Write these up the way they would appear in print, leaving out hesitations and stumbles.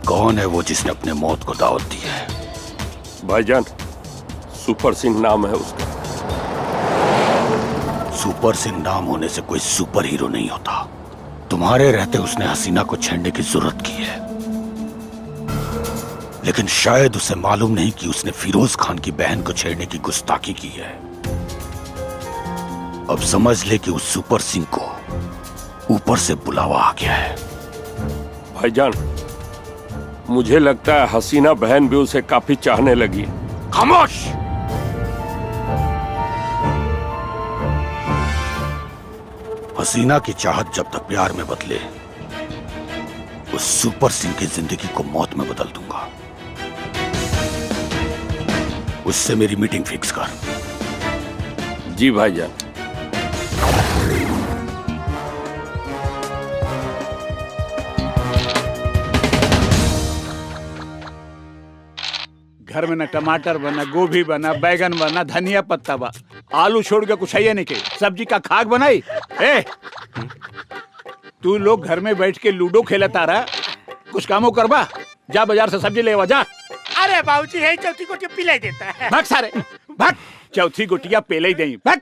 कौन है वो जिसने अपने मौत को दावत दी है? भाईजान, सुपर सिंह नाम है उसका। सुपर सिंह नाम होने से कोई सुपर हीरो नहीं होता। तुम्हारे रहते उसने हसीना को छेड़ने की जरूरत की है, लेकिन शायद उसे मालूम नहीं कि उसने फिरोज खान की बहन को छेड़ने की गुस्ताखी की है। अब समझ ले कि उस सुपर सिंह को ऊपर से बुलावा आ गया है। भाईजान, मुझे लगता है हसीना बहन भी उसे काफी चाहने लगी है। खामोश! हसीना की चाहत जब तक प्यार में बदले, उस सुपर सिंह की जिंदगी को मौत में बदल दूंगा। उससे मेरी मीटिंग फिक्स कर। जी भाईजान। घर में न टमाटर बना, गोभी बना, बैगन बना, धनिया पत्ता बा, आलू छोड़ के कुछ है नहीं के सब्जी का खाक बनाई। ए, तू लोग घर में बैठ के लूडो खेलता रहा, कुछ कामों करबा। जा बाजार से सब्जी लेवा जा। अरे बाबूजी है चौथी गोटियां पिलाई देता है। भाग सारे भाग, चौथी गोटियां पेले ही दें। भाग।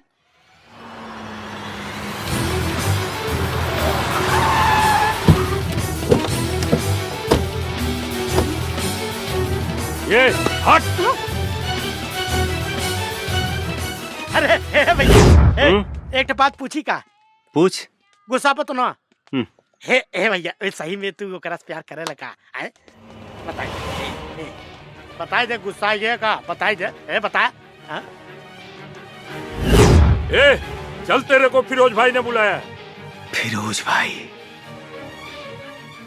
ये हट। अरे भैया, एक बात पूछी का? पूछ। गुस्सा पर तो ना। हे भैया, सही में तू ओकरा से प्यार करे लगा है? बताई दे गुस्सा ये का, बताई दे, बता। ए, चल, तेरे को फिरोज भाई ने बुलाया। फिरोज भाई?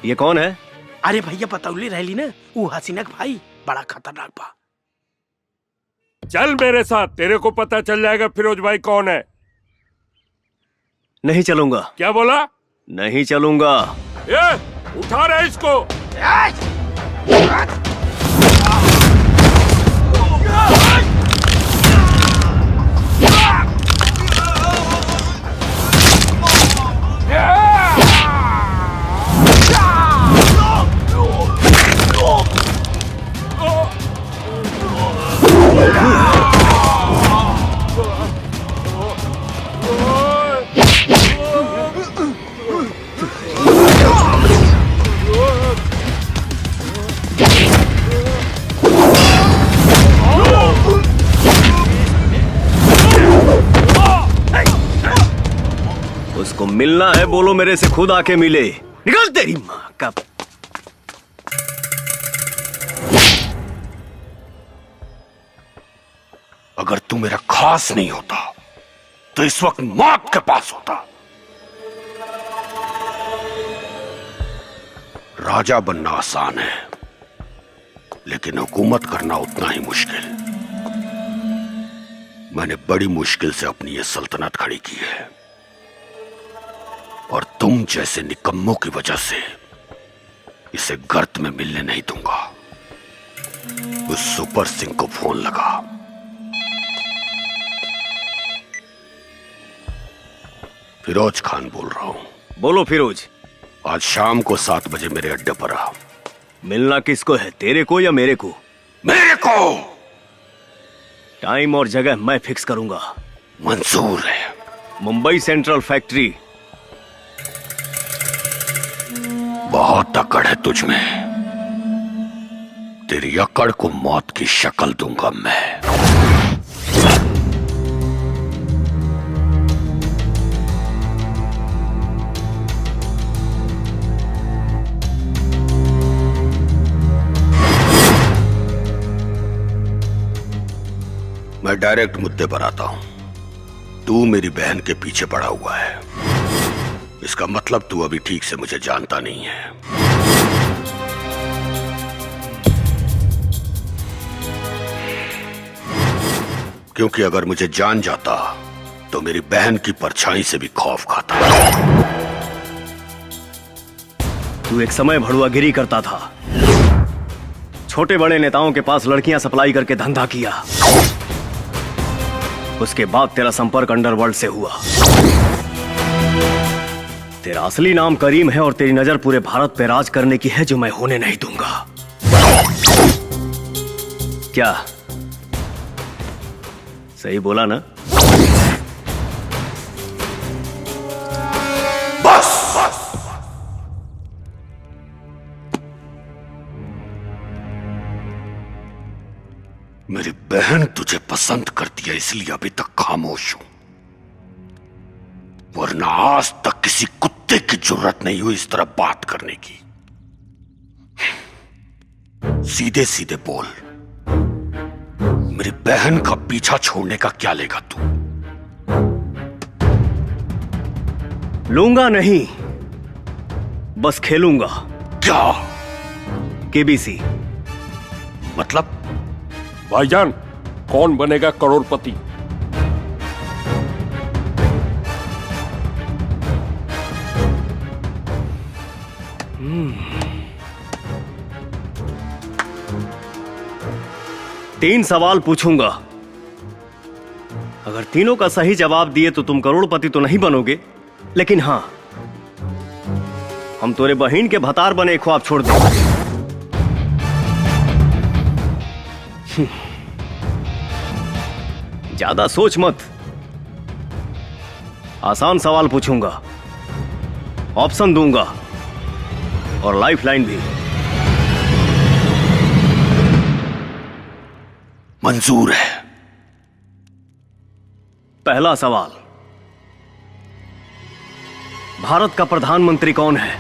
ये कौन है? अरे भैया, बतौली रहली ना, वो हसीना का भाई बड़ा खतरनाक बा। चल मेरे साथ, तेरे को पता चल जाएगा फिरोज भाई कौन है। नहीं चलूंगा। क्या बोला? नहीं चलूंगा। ए, उठा रहे इसको। उसको मिलना है, बोलो मेरे से खुद आके मिले। निकल तेरी माँ का। अगर तू मेरा खास नहीं होता तो इस वक्त मौत के पास होता। राजा बनना आसान है, लेकिन हुकूमत करना उतना ही मुश्किल। मैंने बड़ी मुश्किल से अपनी ये सल्तनत खड़ी की है, और तुम जैसे निकम्मों की वजह से इसे गर्त में मिलने नहीं दूंगा। उस सुपर सिंह को फोन लगा। फिरोज खान बोल रहा हूं। बोलो फिरोज। आज शाम को 7 बजे मेरे अड्डे पर आ। मिलना किसको है, तेरे को या मेरे को? मेरे को। टाइम और जगह मैं फिक्स करूंगा। मंजूर है। Mumbai central factory. बहुत अकड़ है तुझ में। तेरी अकड़ को मौत की शक्ल दूंगा मैं। मैं डायरेक्ट मुद्दे पर आता हूं। तू मेरी बहन के पीछे पड़ा हुआ है, इसका मतलब तू अभी ठीक से मुझे जानता नहीं है। क्योंकि अगर मुझे जान जाता तो मेरी बहन की परछाई से भी खौफ खाता। तू एक समय भड़ुआगिरी करता था, छोटे बड़े नेताओं के पास लड़कियां सप्लाई करके धंधा किया। उसके बाद तेरा संपर्क अंडरवर्ल्ड से हुआ। तेरा असली नाम करीम है और तेरी नजर पूरे भारत पे राज करने की है, जो मैं होने नहीं दूंगा। क्या सही बोला ना? बस मेरी बहन तुझे पसंद करती है, इसलिए अभी तक खामोश हूं, वरना आज तक किसी कुत्ते की जरूरत नहीं हुई इस तरह बात करने की। सीधे सीधे बोल, मेरी बहन का पीछा छोड़ने का क्या लेगा तू? लूंगा नहीं, बस खेलूंगा। क्या केबीसी। मतलब? भाईजान, कौन बनेगा करोड़पति? तीन सवाल पूछूंगा, अगर तीनों का सही जवाब दिए तो तुम करोड़पति तो नहीं बनोगे, लेकिन हां, हम तोरे बहन के भतार बने ख्वाब छोड़ देंगे। ज्यादा सोच मत, आसान सवाल पूछूंगा, ऑप्शन दूंगा और लाइफ लाइन भी। मंजूर है। पहला सवाल, भारत का प्रधानमंत्री कौन है?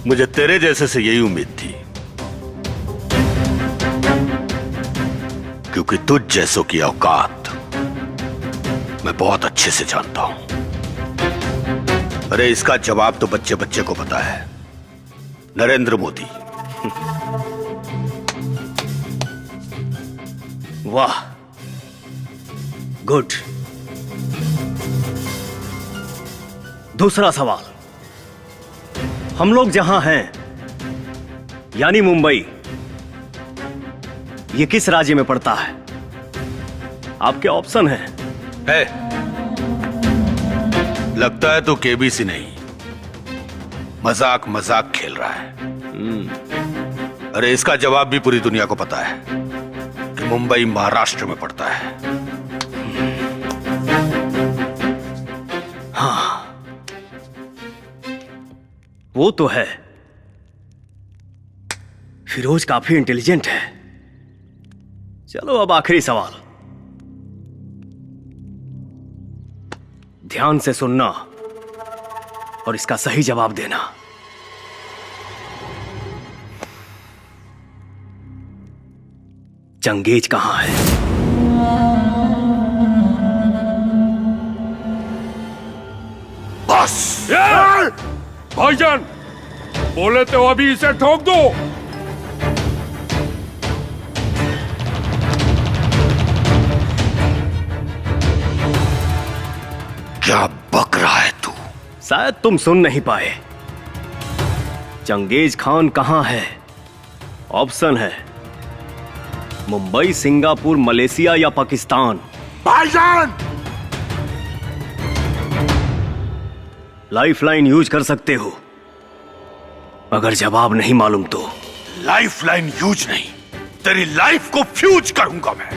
मुझे तेरे जैसे से यही उम्मीद थी, क्योंकि तुझ जैसों की औकात मैं बहुत अच्छे से जानता हूं। अरे इसका जवाब तो बच्चे बच्चे को पता है, नरेंद्र मोदी। वाह, गुड। दूसरा सवाल, हम लोग जहां हैं यानी मुंबई, ये किस राज्य में पड़ता है? आपके ऑप्शन हैं। है, लगता है तो केबीसी नहीं, मजाक मजाक खेल रहा है। अरे इसका जवाब भी पूरी दुनिया को पता है कि मुंबई महाराष्ट्र में पड़ता है। हाँ, वो तो है। फिरोज काफी इंटेलिजेंट है। चलो अब आखिरी सवाल, ध्यान से सुनना और इसका सही जवाब देना। चंगेज कहां है? बस भाईजान, बोले तो अभी इसे ठोक दो। क्या बक रहा है तू? शायद तुम सुन नहीं पाए। चंगेज खान कहां है? ऑप्शन है मुंबई, सिंगापुर, मलेशिया या पाकिस्तान। भाईजान! लाइफ लाइन यूज कर सकते हो, अगर जवाब नहीं मालूम तो। लाइफ लाइन यूज नहीं, तेरी लाइफ को फ्यूज करूंगा मैं।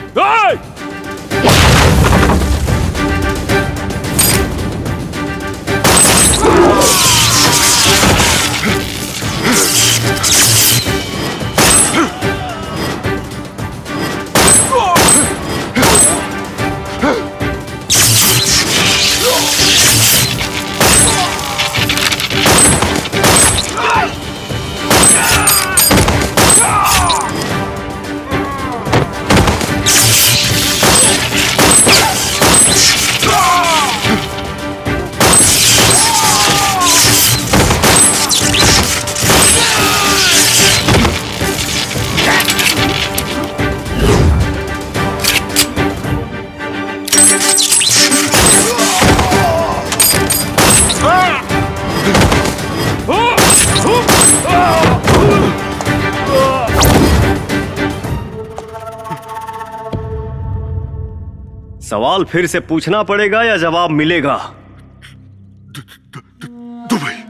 सवाल फिर से पूछना पड़ेगा या जवाब मिलेगा? दुबई।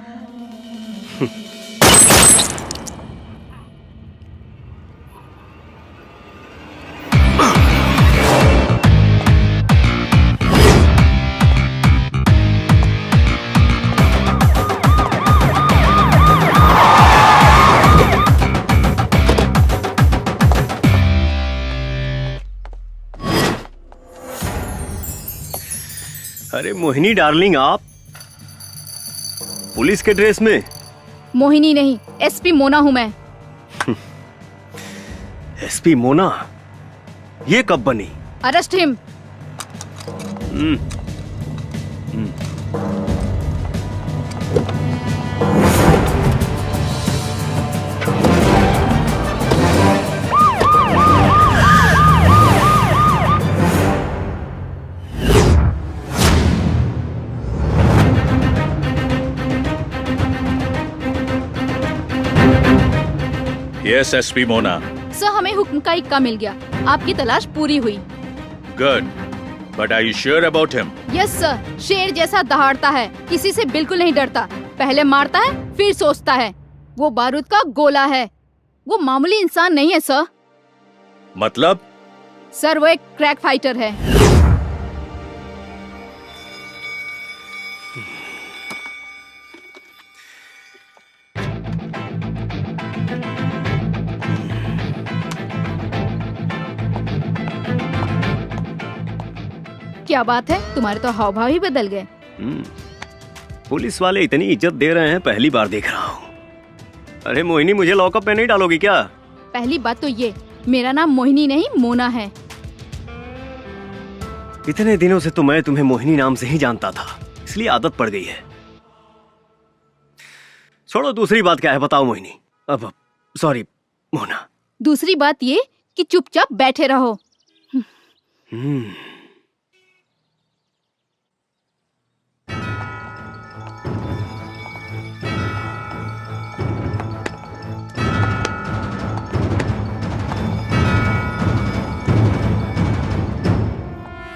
अरे मोहिनी डार्लिंग, आप पुलिस के ड्रेस में? मोहिनी नहीं, एसपी मोना हूँ मैं। एसपी मोना? ये कब बनी? Arrest him. Yes SP Mona. Sir, हमें हुक्म का इक्का मिल गया, आपकी तलाश पूरी हुई। Good, but are you sure about him? Yes sir, शेर जैसा दहाड़ता है, किसी से बिल्कुल नहीं डरता, पहले मारता है फिर सोचता है। वो बारूद का गोला है, वो मामूली इंसान नहीं है सर। मतलब? सर, वो एक क्रैक फाइटर है। क्या बात है, तुम्हारे तो हाव भाव ही बदल गए। पुलिस वाले इतनी इज्जत दे रहे हैं, पहली बार देख रहा हूँ। अरे मोहिनी, मुझे लॉकअप में नहीं डालोगी क्या? पहली बात तो ये, मेरा नाम मोहिनी नहीं मोना है। इतने दिनों से तो मैं तुम्हें मोहिनी नाम से ही जानता था, इसलिए आदत पड़ गई है। छोड़ो, दूसरी बात क्या है बताओ मोहिनी। अब सॉरी मोना। दूसरी बात ये कि चुपचाप बैठे रहो।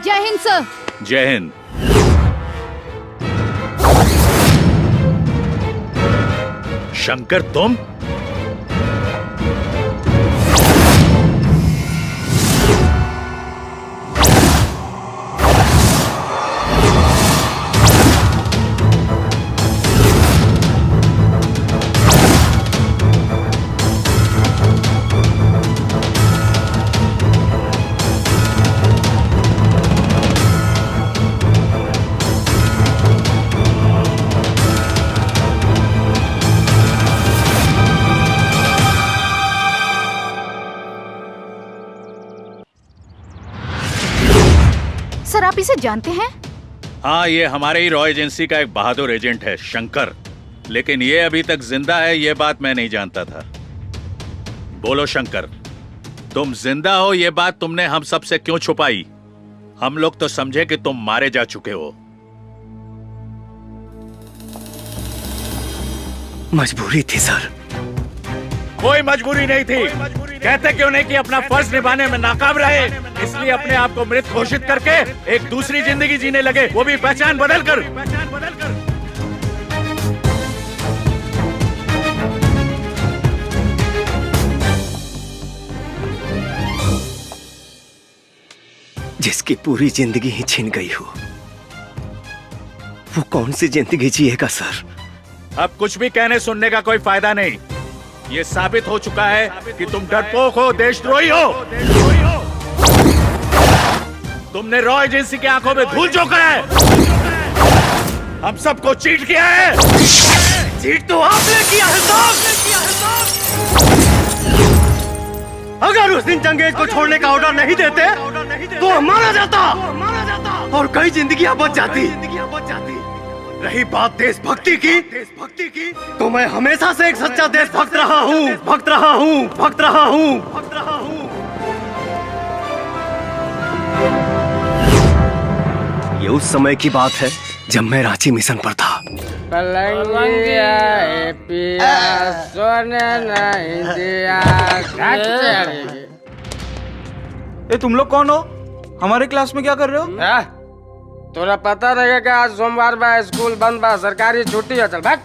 जय हिंद सर। जय हिंद। शंकर, तुम? सर, आप इसे जानते हैं? हाँ, ये हमारे ही रॉ एजेंसी का एक बहादुर एजेंट है, शंकर। लेकिन ये अभी तक जिंदा है, ये बात मैं नहीं जानता था। बोलो शंकर, तुम जिंदा हो ये बात तुमने हम सब से क्यों छुपाई? हम लोग तो समझे कि तुम मारे जा चुके हो। मजबूरी थी सर। कोई मजबूरी नहीं थी। कहते क्यों नहीं कि अपना फर्ज निभाने में नाकाम रहे, इसलिए अपने आप को मृत घोषित करके एक दूसरी जिंदगी जीने लगे, वो भी पहचान बदल कर। जिसकी पूरी जिंदगी ही छिन गई हो, वो कौन सी जिंदगी जिएगा सर? अब कुछ भी कहने सुनने का कोई फायदा नहीं। ये साबित हो चुका है कि तुम डरपोक हो, देशद्रोही हो। तुमने रॉ एजेंसी की आंखों में धूल झोंका है, हम सबको चीट किया है। चीट तो आपने किया है साहब। अगर उस दिन चंगेज को छोड़ने का ऑर्डर नहीं देते तो हम मारा जाता और कई जिंदगियां बच जाती। रही बात देशभक्ति की, तो मैं हमेशा से एक सच्चा देशभक्त रहा हूँ। ये उस समय की बात है जब मैं रांची मिशन पर था। ए, तुम लोग कौन हो? हमारे क्लास में क्या कर रहे हो? तोरा पता रहेगा कि आज सोमवार बा, स्कूल बंद बा, सरकारी छुट्टी है। चल भाग।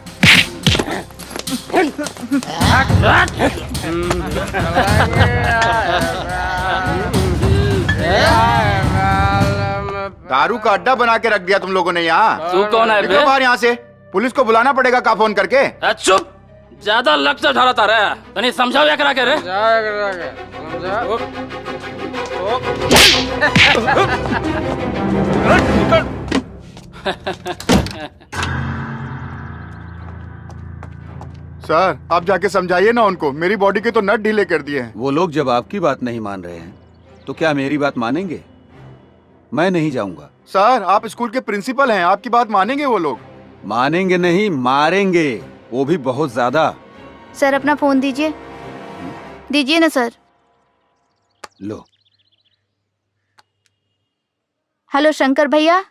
दारू का अड्डा बना के रख दिया तुम लोगों ने यहाँ। तू कौन है बे? बाहर यहाँ से पुलिस को बुलाना पड़ेगा का फोन करके। चुप, ज्यादा लक्ष्य ढालता रहे। तनी समझाओ या करा के रे। सर आप जाके समझाइए ना उनको, मेरी बॉडी के तो नट ढीले कर दिए हैं। वो लोग जब आपकी बात नहीं मान रहे हैं तो क्या मेरी बात मानेंगे? मैं नहीं जाऊंगा। सर आप स्कूल के प्रिंसिपल हैं, आपकी बात मानेंगे वो लोग? मानेंगे नहीं, मारेंगे, वो भी बहुत ज्यादा। सर अपना फोन दीजिए। दीजिए ना सर। लो। हेलो शंकर भैया।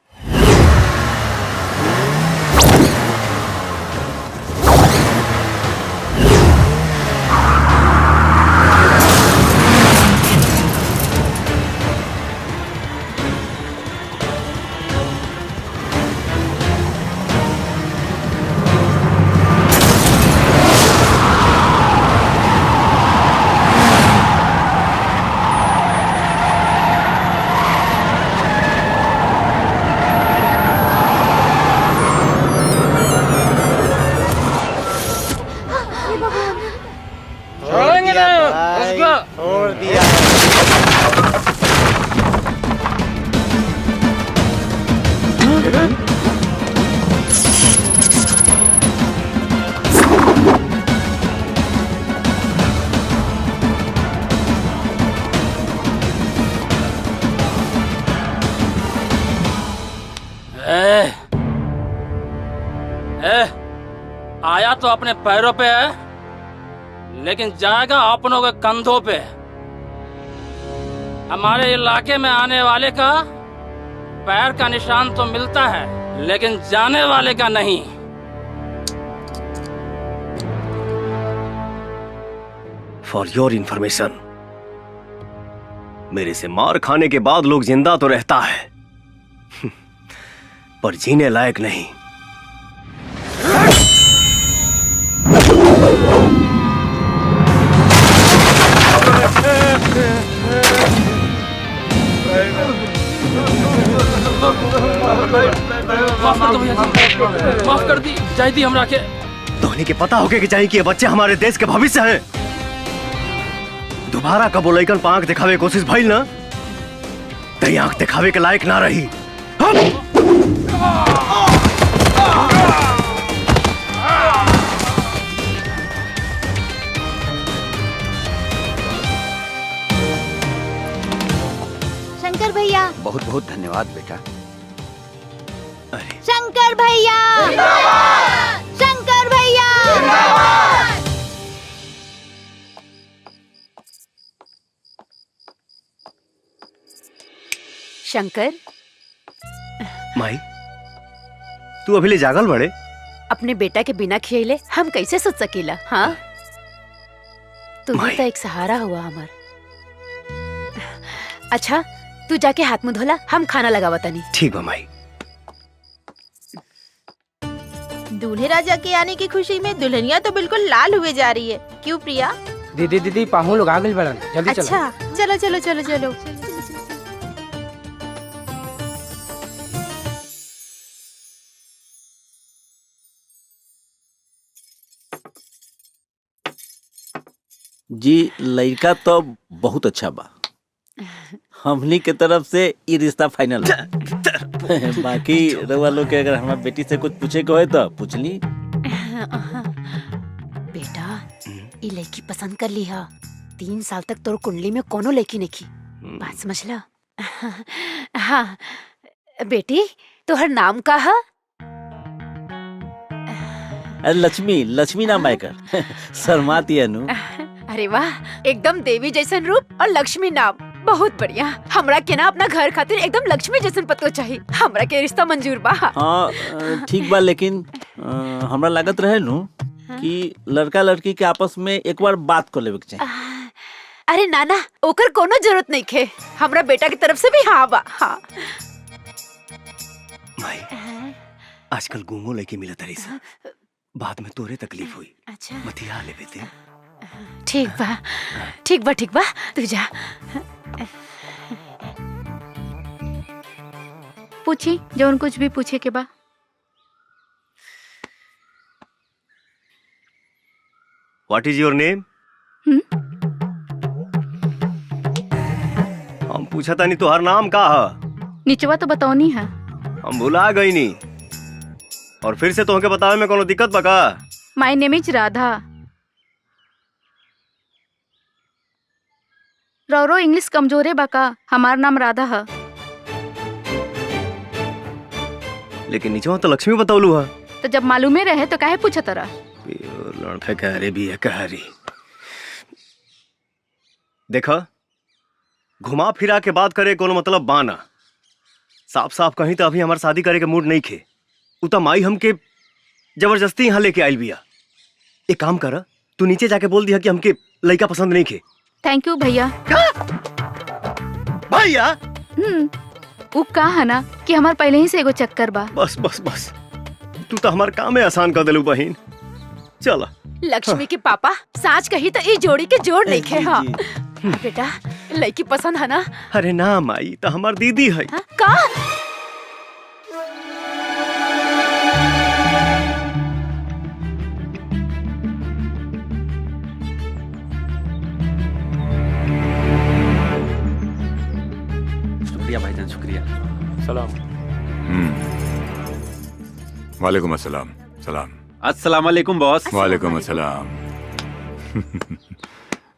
आया तो अपने पैरों पे है, लेकिन जाएगा अपनों के कंधों पे। हमारे इलाके में आने वाले का पैर का निशान तो मिलता है, लेकिन जाने वाले का नहीं। फॉर योर इंफॉर्मेशन, मेरे से मार खाने के बाद लोग जिंदा तो रहता है पर जीने लायक नहीं। माफ कर दी जाए दी हमरा के। धोनी के पता होके कि चाहिए कि ये बच्चे हमारे देश के भविष्य हैं। दोबारा कब वो लइकन आंख दिखावे कोशिश भइल ना, तई आंख दिखावे के लायक ना रही। शंकर भैया। बहुत बहुत धन्यवाद बेटा। शंकर भैया। शंकर भैया। शंकर, माई तू अभी ले जागल बड़े? अपने बेटा के बिना खियले हम कैसे सोच सकेला? हाँ, तू ही तो एक सहारा हुआ हमार। अच्छा तू जाके हाथ मुंह धोला, हम खाना लगावा तनी। ठीक बा माई। दूल्हे राजा के आने की खुशी में दुल्हनिया तो बिल्कुल लाल हुए जा रही है। क्यों प्रिया? दीदी दीदी पाहु लोग आ गए बड़न, जल्दी चलो। अच्छा चलो चलो चलो चलो। जी लड़का तो बहुत अच्छा बा, हमनी के तरफ से ये रिश्ता फाइनल है। बाकी रउआ लोग के अगर हमार बेटी से कुछ पूछे के होए तो पूछ ली। बेटा ये लड़की पसंद कर ली है। 3 साल तक तोर कुंडली में कोनो लड़की नहीं की, बात समझ ला। हाँ बेटी तोहर नाम का है? लक्ष्मी, लक्ष्मी नाम है कर। शर्माती है नु। अरे वाह, एकदम देवी जैसन रूप और लक्ष्मी नाम, बहुत बढ़िया। हमरा के ना अपना घर खातिर एकदम लक्ष्मी जैसन पतो चाहिए। हमरा के रिश्ता मंजूर बा। हाँ ठीक बा, लेकिन हमरा लागत रहे नु कि लड़का लड़की के आपस में एक बार बात कर लेवे के चाहिए। अरे नाना ओकर कोनो जरूरत नहीं खे, हमरा बेटा की तरफ से भी हाँ बा। हाँ माई आजकल गुंगो लेके मिला तरी सा, बाद में तोरे तकलीफ हुई। अच्छा मतिया ले बेटे। ठीक बा ठीक बा ठीक बा, तू जा। पूछी जौन कुछ भी पूछे के बा। What is your name? हम पूछा था नहीं तोहर नाम का है? निचवा तो बताओनी है। हम भुला गई नहीं, और फिर से तोहके बतावे में कोनो दिक्कत बा का? My name is Radha. रौरो इंग्लिश कमजोरे बा का? हमार नाम राधा है। लेकिन नीचे तो लक्ष्मी बतावलू है। तो जब मालूमे रहे तो काहे पूछा तरा? लड़का कह रहे भी है कह रही। देखा घुमा फिरा के बात करे कोनो मतलब बाना। साफ साफ कहीं तो अभी हमार शादी करे के मूड नहीं खे। उता माई हमके जबरदस्ती यहाँ लेके आयल बिया। एक काम कर, तू नीचे जाके बोल दिया कि हमके लड़का पसंद नहीं खे। थैंक यू भैया। भैया वो का है ना कि हमार पहले ही से एगो चक्कर बा। बस बस बस, तू तो हमार काम में आसान कर दिलू बहन। चला लक्ष्मी के पापा साच कही तो ई जोड़ी के जोड़ नहीं खे। हाँ बेटा लड़की पसंद है ना? अरे ना माई, तो हमार दीदी है। हाँ? का? शुक्रिया भाईजान शुक्रिया। सलाम। वालेकुम अस्सलाम। सलाम। अस्सलाम वालेकुम बॉस। वालेकुम अस्सलाम।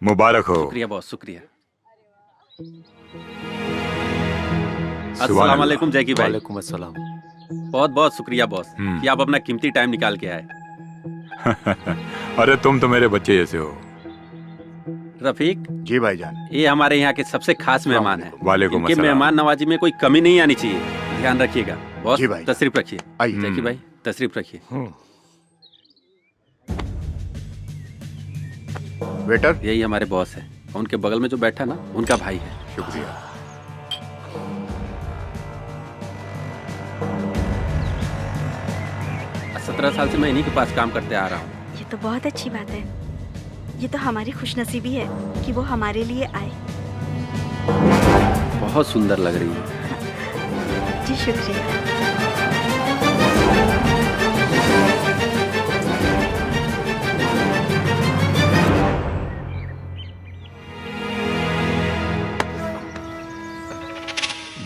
मुबारक हो। शुक्रिया बॉस शुक्रिया। अस्सलाम वालेकुम जैकी भाई। वालेकुम अस्सलाम। बहुत बहुत शुक्रिया बॉस कि आप अपना कीमती टाइम निकाल के आए। अरे तुम तो मेरे बच्चे जैसे हो। रफीक जी भाईजान। ये हमारे यहाँ के सबसे खास मेहमान हैं। वालेकुम इनके अस्सलाम। मेहमान नवाजी में कोई कमी नहीं आनी चाहिए, ध्यान रखिएगा। बॉस जी भाई। तशरीफ रखिए। आइए। जैकी भाई तशरीफ रखिए। वेटर यही हमारे बॉस है, उनके बगल में जो बैठा ना उनका भाई है। शुक्रिया। 17 साल से मैं इन्हीं के पास काम करते आ रहा हूँ। ये तो बहुत अच्छी बात है। ये तो हमारी खुशनसीबी है कि वो हमारे लिए आए। बहुत सुंदर लग रही है। जी शुक्रिया।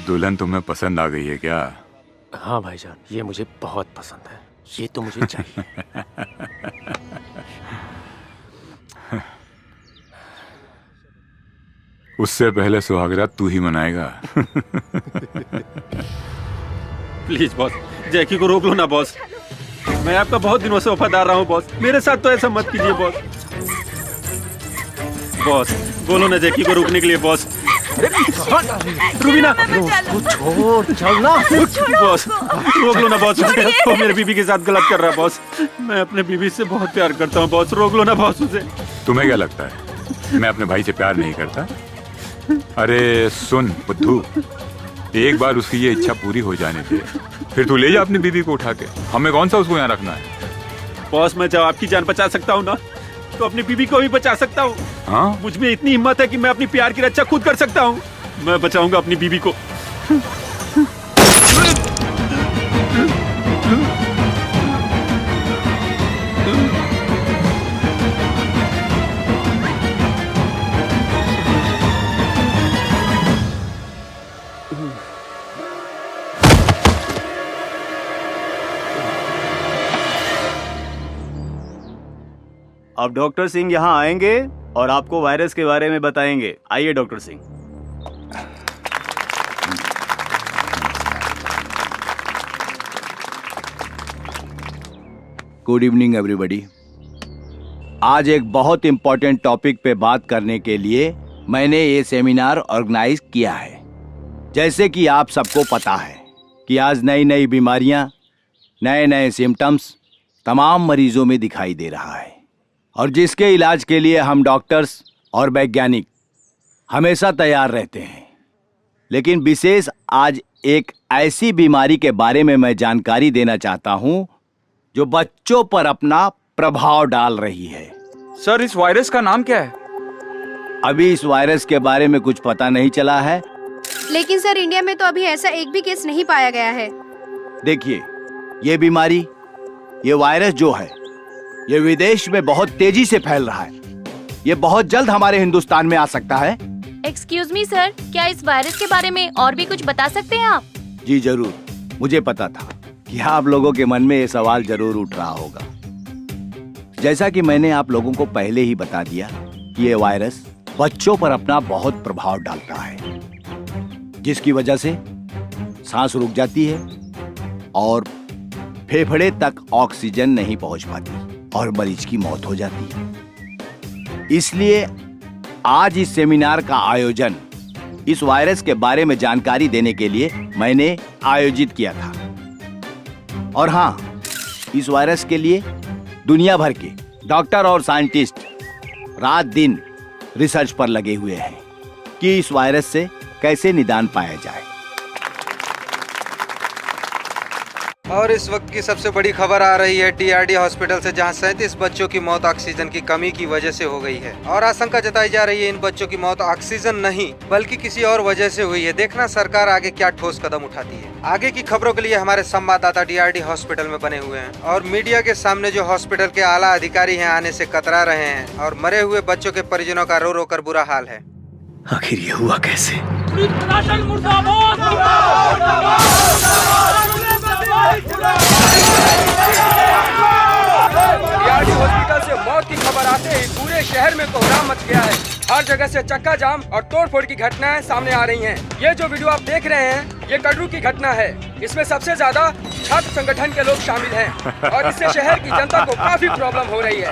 दुल्हन तुम्हें पसंद आ गई है क्या? हाँ भाईजान, ये मुझे बहुत पसंद है। ये तो मुझे चाहिए। उससे पहले सुहागरात तू ही मनाएगा। प्लीज बॉस, जैकी को रोक लो ना बॉस। मैं आपका बहुत दिनों से वफादार रहा हूँ बॉस, मेरे साथ तो ऐसा मत कीजिए बॉस। बॉस बोलो ना जैकी को रोकने के लिए बॉस। रुबीना छोड़ चल ना। बॉस रोक लो ना बॉस, वो मेरे बीबी के साथ गलत कर रहा है बॉस। मैं अपने बीबी से बहुत प्यार करता हूँ बॉस, रोक लो ना बॉस उसे। तुम्हें क्या लगता है मैं अपने भाई से प्यार नहीं करता? अरे सुन बुद्धू, एक बार उसकी ये इच्छा पूरी हो जाने दे, फिर तू ले जा अपनी बीबी को उठा के। हमें कौन सा उसको यहाँ रखना है? बॉस मैं जब आपकी जान बचा सकता हूँ ना, तो अपनी बीबी को भी बचा सकता हूँ। हाँ? मुझ में इतनी हिम्मत है कि मैं अपनी प्यार की रक्षा खुद कर सकता हूँ। मैं बचाऊंगा अपनी बीबी को। अब डॉक्टर सिंह यहाँ आएंगे और आपको वायरस के बारे में बताएंगे। आइए doctor Singh. Good evening everybody. आज एक बहुत इंपॉर्टेंट टॉपिक पे बात करने के लिए मैंने ये सेमिनार ऑर्गेनाइज किया है। जैसे कि आप सबको पता है कि आज नई नई बीमारियां, नए नए सिम्टम्स तमाम मरीजों में दिखाई दे रहा है, और जिसके इलाज के लिए हम डॉक्टर्स और वैज्ञानिक हमेशा तैयार रहते हैं, लेकिन विशेष आज एक ऐसी बीमारी के बारे में मैं जानकारी देना चाहता हूं जो बच्चों पर अपना प्रभाव डाल रही है। सर, इस वायरस का नाम क्या है? अभी इस वायरस के बारे में कुछ पता नहीं चला है। लेकिन सर, इंडिया में तो अभी ऐसा एक भी केस नहीं पाया गया है। देखिए, ये बीमारी, ये वायरस जो है, ये विदेश में बहुत तेजी से फैल रहा है। ये बहुत जल्द हमारे हिंदुस्तान में आ सकता है। एक्सक्यूज मी सर, क्या इस वायरस के बारे में और भी कुछ बता सकते हैं आप? जी जरूर, मुझे पता था कि आप लोगों के मन में ये सवाल जरूर उठ रहा होगा। जैसा कि मैंने आप लोगों को पहले ही बता दिया कि ये वायरस बच्चों पर अपना बहुत प्रभाव डालता है, जिसकी वजह से सांस रुक जाती है और फेफड़े तक ऑक्सीजन नहीं पहुंच पाती और मरीज की मौत हो जाती है। इसलिए आज इस सेमिनार का आयोजन इस वायरस के बारे में जानकारी देने के लिए मैंने आयोजित किया था। और हाँ, इस वायरस के लिए दुनिया भर के डॉक्टर और साइंटिस्ट रात दिन रिसर्च पर लगे हुए हैं कि इस वायरस से कैसे निदान पाया जाए। और इस वक्त की सबसे बड़ी खबर आ रही है टीआरडी हॉस्पिटल से, जहां 37 बच्चों की मौत ऑक्सीजन की कमी की वजह से हो गई है और आशंका जताई जा रही है इन बच्चों की मौत ऑक्सीजन नहीं बल्कि किसी और वजह से हुई है। देखना सरकार आगे क्या ठोस कदम उठाती है। आगे की खबरों के लिए हमारे संवाददाता टीआरडी हॉस्पिटल में बने हुए हैं और मीडिया के सामने जो हॉस्पिटल के आला अधिकारी हैं आने से कतरा रहे हैं और मरे हुए बच्चों के परिजनों का रो रो कर बुरा हाल है। आखिर ये हुआ कैसे? टीआरडी हॉस्पिटल से मौत की खबर आते ही पूरे शहर में कोहराम मच गया है। हर जगह से चक्का जाम और तोड़फोड़ की घटनाएं सामने आ रही हैं। ये जो वीडियो आप देख रहे हैं, ये कटरू की घटना है। इसमें सबसे ज्यादा छात्र संगठन के लोग शामिल हैं और इससे शहर की जनता को काफी प्रॉब्लम हो रही है।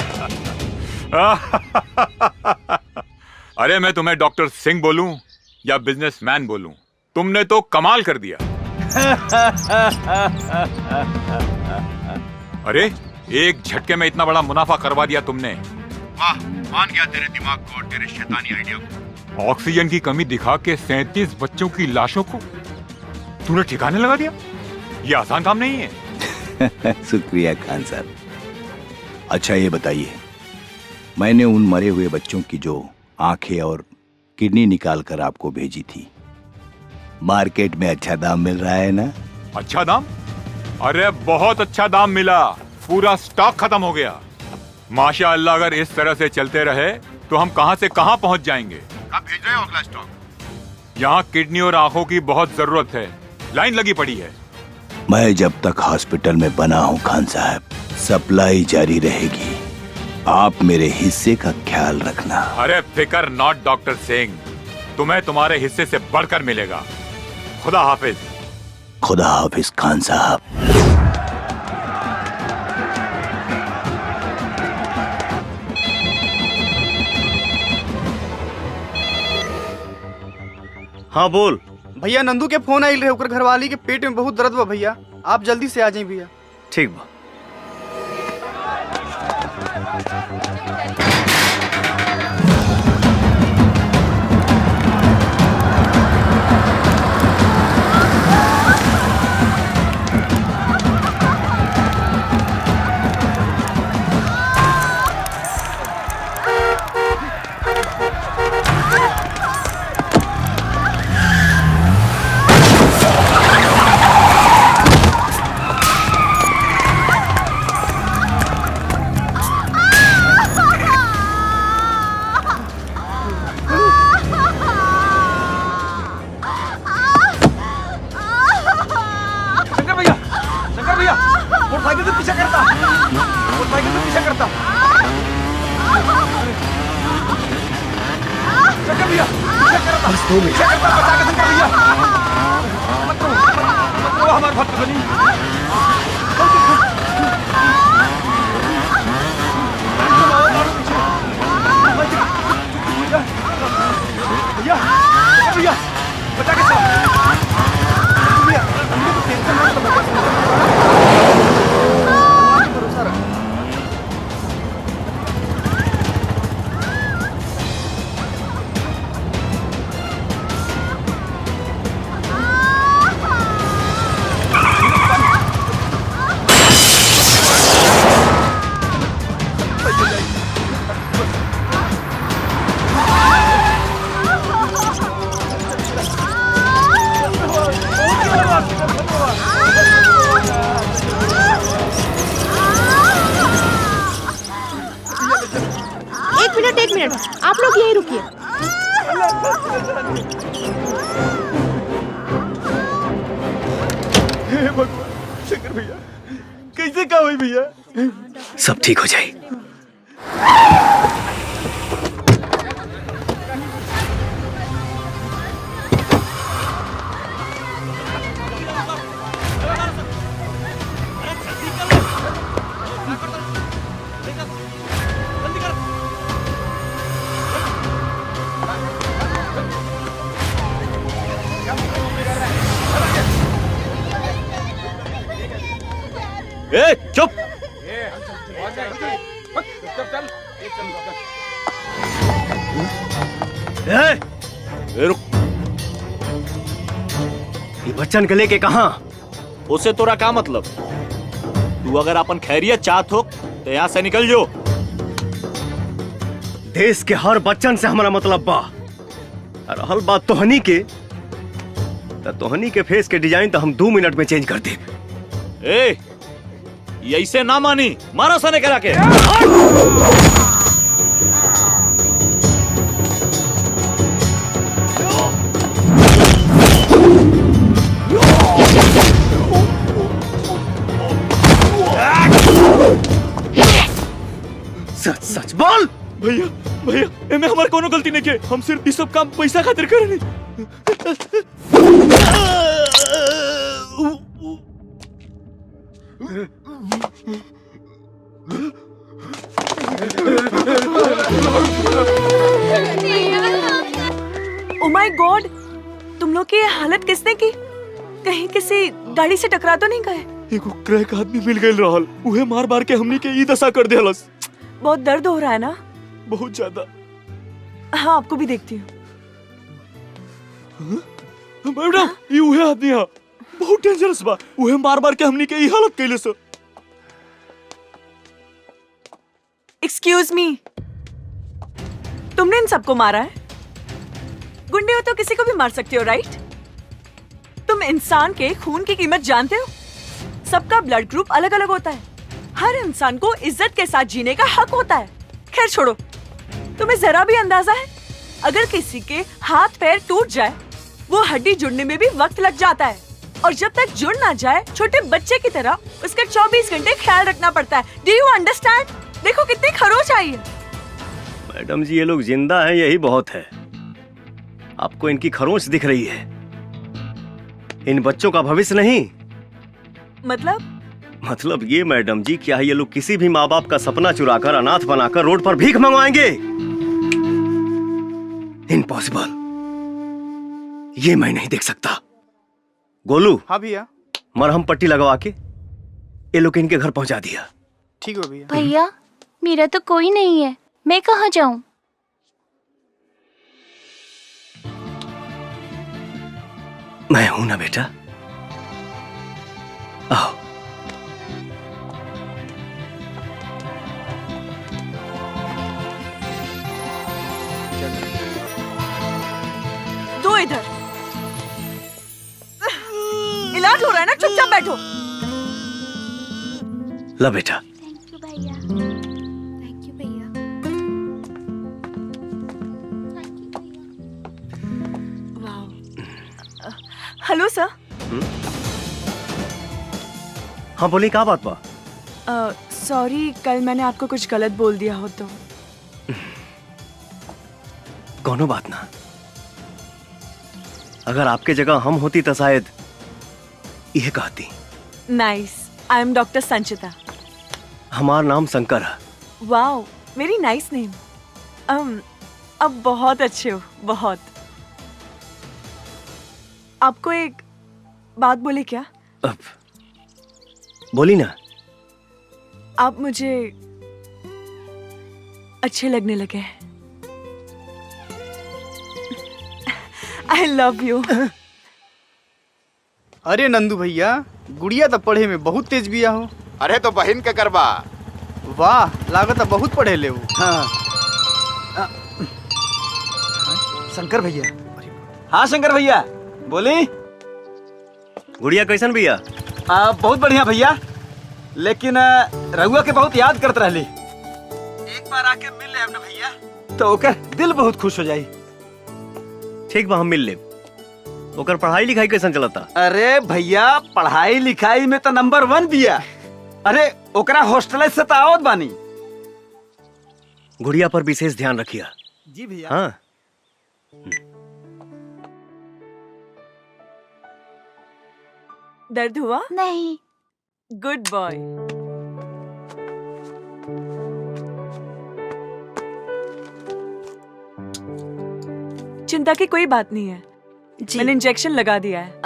अरे मैं तुम्हें डॉक्टर सिंह बोलूं या बिजनेसमैन बोलूं, तुमने तो कमाल कर दिया। अरे एक झटके में इतना बड़ा मुनाफा करवा दिया तुमने। वाह, मान गया तेरे दिमाग को और तेरे शैतानी आइडिया को। ऑक्सीजन की कमी दिखा के 37 बच्चों की लाशों को तूने ठिकाने लगा दिया। ये आसान काम नहीं है। शुक्रिया खान साहब। अच्छा ये बताइए, मैंने उन मरे हुए बच्चों की जो आंखें और किडनी निकाल कर आपको भेजी थी, मार्केट में अच्छा दाम मिल रहा है ना? अच्छा दाम? अरे बहुत अच्छा दाम मिला, पूरा स्टॉक खत्म हो गया। माशाअल्लाह, अगर इस तरह से चलते रहे तो हम कहां से कहां पहुंच जाएंगे। कब भेज रहे हो अगला स्टॉक? यहाँ किडनी और आंखों की बहुत जरूरत है, लाइन लगी पड़ी है। मैं जब तक हॉस्पिटल में बना हूं खान साहब, सप्लाई जारी रहेगी। आप मेरे हिस्से का ख्याल रखना। अरे फिकर नॉट डॉक्टर सिंह, तुम्हें तुम्हारे हिस्से से बढ़कर मिलेगा। खुदा हाफिज। खुदा हाफिज खान साहब। हाँ बोल। भैया, नंदू के फोन आइल रहे, ओकर घरवाली के पेट में बहुत दर्द बा भैया, आप जल्दी से आ जाइए भैया। ठीक बा। एक मिनट आप लोग यहीं रुकिए। हे भगवान, शंकर भैया कैसे क्या हुई भैया? सब ठीक हो जाए। ए चुप! रुक। ये बच्चन के लेके कहाँ? उसे तोरा का मतलब? तू अगर अपन खैरियत चाहत हो तो यहाँ से निकल जो। देश के हर बच्चन से हमारा मतलब बा। और रहल बात तोहनी के, तो तोहनी के फेस के डिजाइन तो हम 2 मिनट में चेंज कर दे। ए, ये ऐसे ना मानी, मारो सने करा के। सच सच बोल। भैया भैया, एमे हमार कोनो गलती नहीं के। हम सिर्फ ये सब काम पैसा खातिर करनी। ओ माय गॉड, तुम लोग की ये हालत किसने की? कहीं किसी गाड़ी से टकरा तो नहीं गए? एगो क्रैक आदमी मिल गइल रहल, उहे मार मार के हमनी के ई दशा कर देहलस। बहुत दर्द हो रहा है ना? बहुत ज्यादा। हाँ, आपको भी देखती हूँ। मैडम, ये उहे आदमी है, बहुत डेंजरस बा। उहे मार मार के हमनी के ई हालत कइले सो। एक्सक्यूज मी, तुमने इन सबको मारा है? गुंडे हो तो किसी को भी मार सकते हो, राइट? तुम इंसान के खून की कीमत जानते हो? सबका ब्लड ग्रुप अलग अलग होता है। हर इंसान को इज्जत के साथ जीने का हक होता है। खैर छोड़ो, तुम्हें जरा भी अंदाजा है अगर किसी के हाथ पैर टूट जाए, वो हड्डी जुड़ने में भी वक्त लग जाता है, और जब तक जुड़ ना जाए छोटे बच्चे की तरह उसका 24 घंटे ख्याल रखना पड़ता है। Do you understand? देखो कितनी खरोच आई है। मैडम जी, ये लोग जिंदा हैं, यही बहुत है। आपको इनकी खरोंच दिख रही है, इन बच्चों का भविष्य नहीं। मतलब ये मैडम जी, क्या ये लोग किसी भी माँ बाप का सपना चुराकर अनाथ बनाकर रोड पर भीख मंगवाएंगे? इम्पॉसिबल, ये मैं नहीं देख सकता। गोलू। हाँ भैया। मरहम पट्टी लगवा के ये लोग इनके घर पहुंचा दिया। ठीक है भैया। भैया, मेरा तो कोई नहीं है, मैं कहाँ जाऊँ? मैं हूं ना बेटा, आओ। दो इधर। इलाज हो रहा है ना, चुपचाप बैठो। ला बेटा। Hello sir. हाँ बोली, क्या बात बा? सॉरी, कल मैंने आपको कुछ गलत बोल दिया हो तो। कोनो बात ना। अगर आपके जगह हम होती तो शायद यह कहती। नाइस, आई एम डॉक्टर संचिता। हमारा नाम शंकर है। Wow, very nice name. अब बहुत अच्छे हो, बहुत। आपको एक बात बोले क्या? अब बोली ना। आप मुझे अच्छे लगने लगे हैं। I love you. अरे नंदू भैया, गुड़िया तो पढ़े में बहुत तेज बिया हो। अरे तो बहन के करबा। वाह, लागत है बहुत पढ़े ले वो। हाँ। शंकर भैया। हाँ शंकर भैया, बोली। गुड़िया कैसन भैया? बहुत बढ़िया भैया, लेकिन रघुआ के बहुत याद करते रहली। एक बार आके मिल ले अपने भैया तो ओकर दिल बहुत खुश हो जाई। ठीक बा, हम मिल ले। ओकर पढ़ाई लिखाई कैसन चलता? अरे भैया पढ़ाई लिखाई में तो नंबर 1 बिया। अरे ओकरा हॉस्टल से तो आवत बानी। गुड़िया पर विशेष ध्यान रखिया। जी भैया। हाँ। दर्द हुआ? नहीं। Good boy. चिंता की कोई बात नहीं है। मैंने इंजेक्शन लगा दिया है।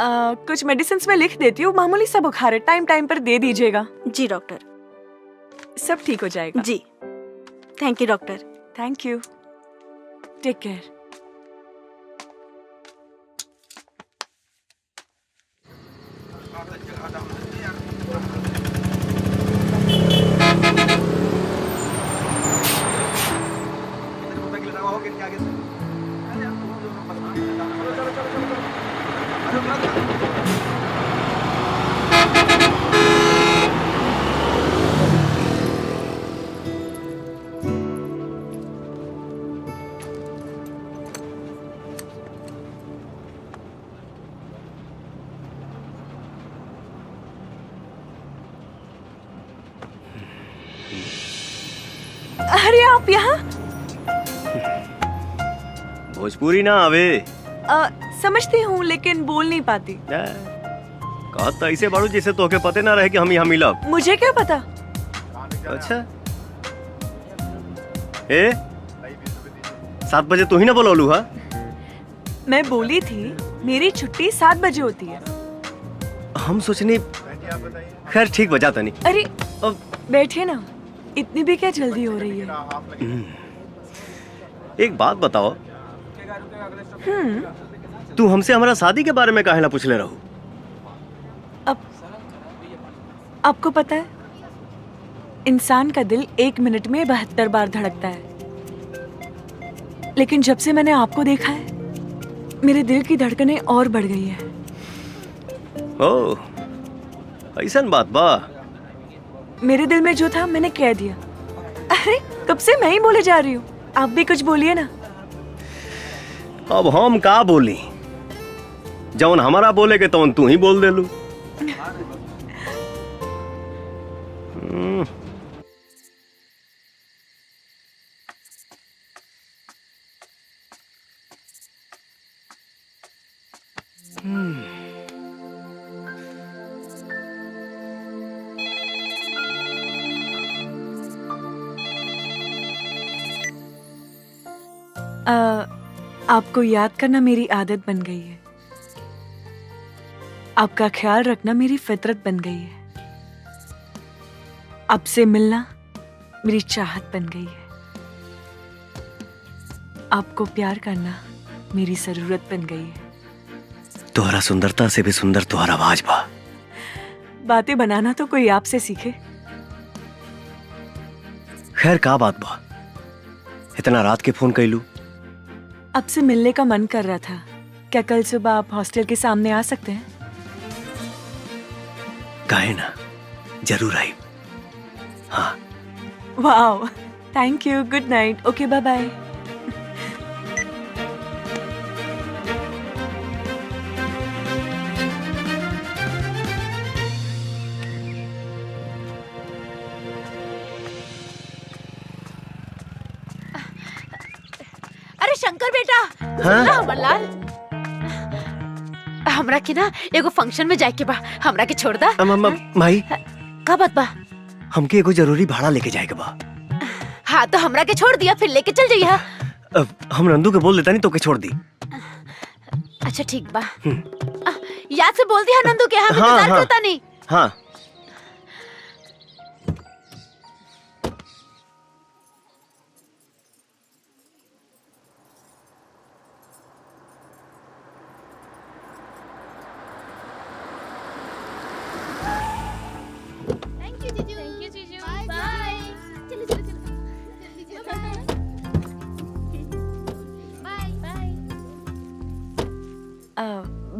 कुछ मेडिसिन में लिख देती हूँ, मामूली सा बुखार है, टाइम टाइम पर दे दीजिएगा। जी डॉक्टर। सब ठीक हो जाएगा। जी thank you doctor. Thank you. Take care. अरे आप यहाँ? भोजपुरी ना आवे। समझती हूँ लेकिन बोल नहीं पाती। कहा तो ऐसे बारू जैसे तोके पते ना रहे कि हम यहाँ मिलब। मुझे क्या पता? अच्छा। 7 बजे तू ही ना बोलौलू हा? मैं बोली थी मेरी छुट्टी 7 बजे होती है। हम सोचनी खैर ठीक बजा तनी। अरे बैठे ना, इतनी भी क्या जल्दी हो रही है? एक बात बताओ, तू हमसे हमारा शादी के बारे में काहे ना पूछले रहू? आपको पता है इंसान का दिल 1 मिनट में 72 बार धड़कता है, लेकिन जब से मैंने आपको देखा है मेरे दिल की धड़कनें और बढ़ गई है। ओह, ऐसन बात बा? मेरे दिल में जो था मैंने कह दिया। अरे कब से मैं ही बोले जा रही हूँ, आप भी कुछ बोलिए ना। अब हम का बोली? जौन हमारा बोले के तौन तू ही बोल देलू। आपको याद करना मेरी आदत बन गई है। आपका ख्याल रखना मेरी फितरत बन गई है। आपसे मिलना मेरी चाहत बन गई है। आपको प्यार करना मेरी जरूरत बन गई है। तुम्हारा सुंदरता से भी सुंदर तुम्हारा आवाज बा। बातें बनाना तो कोई आपसे सीखे। खैर का बात बा? इतना रात के फोन कैलू? आपसे मिलने का मन कर रहा था। क्या कल सुबह आप हॉस्टल के सामने आ सकते हैं? काहे ना, जरूर आई। हाँ। Wow, thank you. Good night. Okay, bye bye. अरे शंकर बेटा, हाँ? अमरलाल, हमरा के ना एगो फंक्शन में जाए के बा, हमरा के छोड़ दा। माई, का बात बा? हमके एगो जरूरी भाड़ा लेके जाएगा बा। हाँ तो हमरा के छोड़ दिया, फिर लेके चल जाइए। हम नंदू के बोल देता नहीं तो के छोड़ दी। अच्छा ठीक बा। याद से बोल दिया नंदू के, हम इंतजार करता नहीं। हाँ।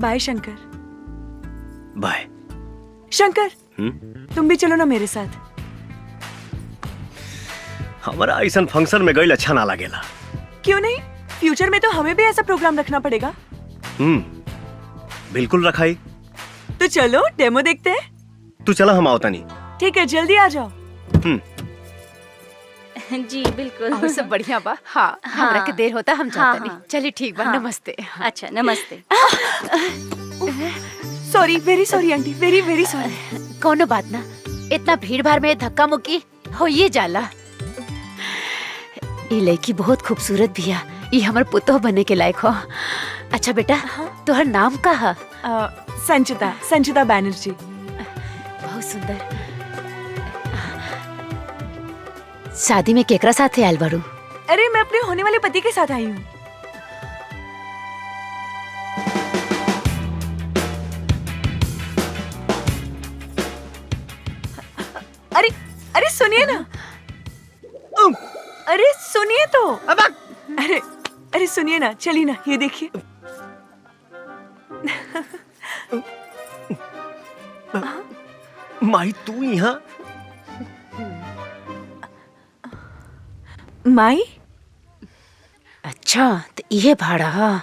बाय शंकर। बाय शंकर। तुम भी चलो ना मेरे साथ। अब हमारा ऐसा फंक्शन में गई अच्छा ना लगेला। क्यों नहीं, फ्यूचर में तो हमें भी ऐसा प्रोग्राम रखना पड़ेगा। बिल्कुल रखाई। तो चलो डेमो देखते हैं। तू चला, हम आवता नहीं। ठीक है, जल्दी आ जाओ। जी बिल्कुल। और सब बढ़िया बा। हाँ, हमरा के देर होता, हम जाता नहीं। चलिए ठीक बा, नमस्ते। अच्छा नमस्ते। Sorry, very sorry aunty, very very sorry. कोनो बात ना, इतना भीड़ भाड़ में धक्का मुक्की हो ये जाला। ये लड़की बहुत खूबसूरत भी है, ये हमार पुतोह बने के लायक हो। अच्छा बेटा, तुहर नाम का है? संचिता, संचिता बैनर्जी। बहुत सुंदर। शादी में केकरा साथ आयल बारू? अरे मैं अपने होने वाले पति के साथ आई हूँ। अरे अरे सुनिए ना, अरे सुनिए तो। अरे अरे सुनिए ना, चलिए ना, ये देखिए। माई तू यहाँ? माई? अच्छा, तो ये भाड़ा।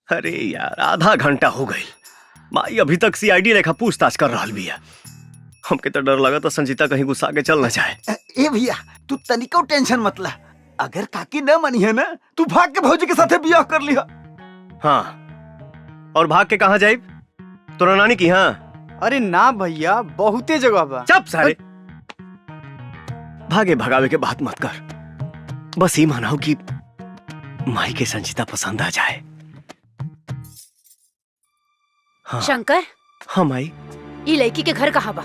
अरे यार, आधा घंटा हो गई, माई अभी तक सीआईडी लेखा पूछताछ कर रहा भी है। हमके तो डर लगा तो संजीता कहीं गुस्सा के चल न जाए। ए भैया, तू तनिको टेंशन मत ला। अगर काकी न मनी है ना, तू भाग के भौजी के साथे बियाह कर लिहा। हाँ, और भाग के कहाँ जाइब? तोरा नानी की? हाँ। अरे ना भैया, बहुते जगह बा। चुप सारे। भागे भगावे के बात मत कर, बस ये मानाओ कि माई के संजीता पसंद आ जाए। हाँ। शंकर। हाँ माई। ये लड़की के घर कहाँ बा?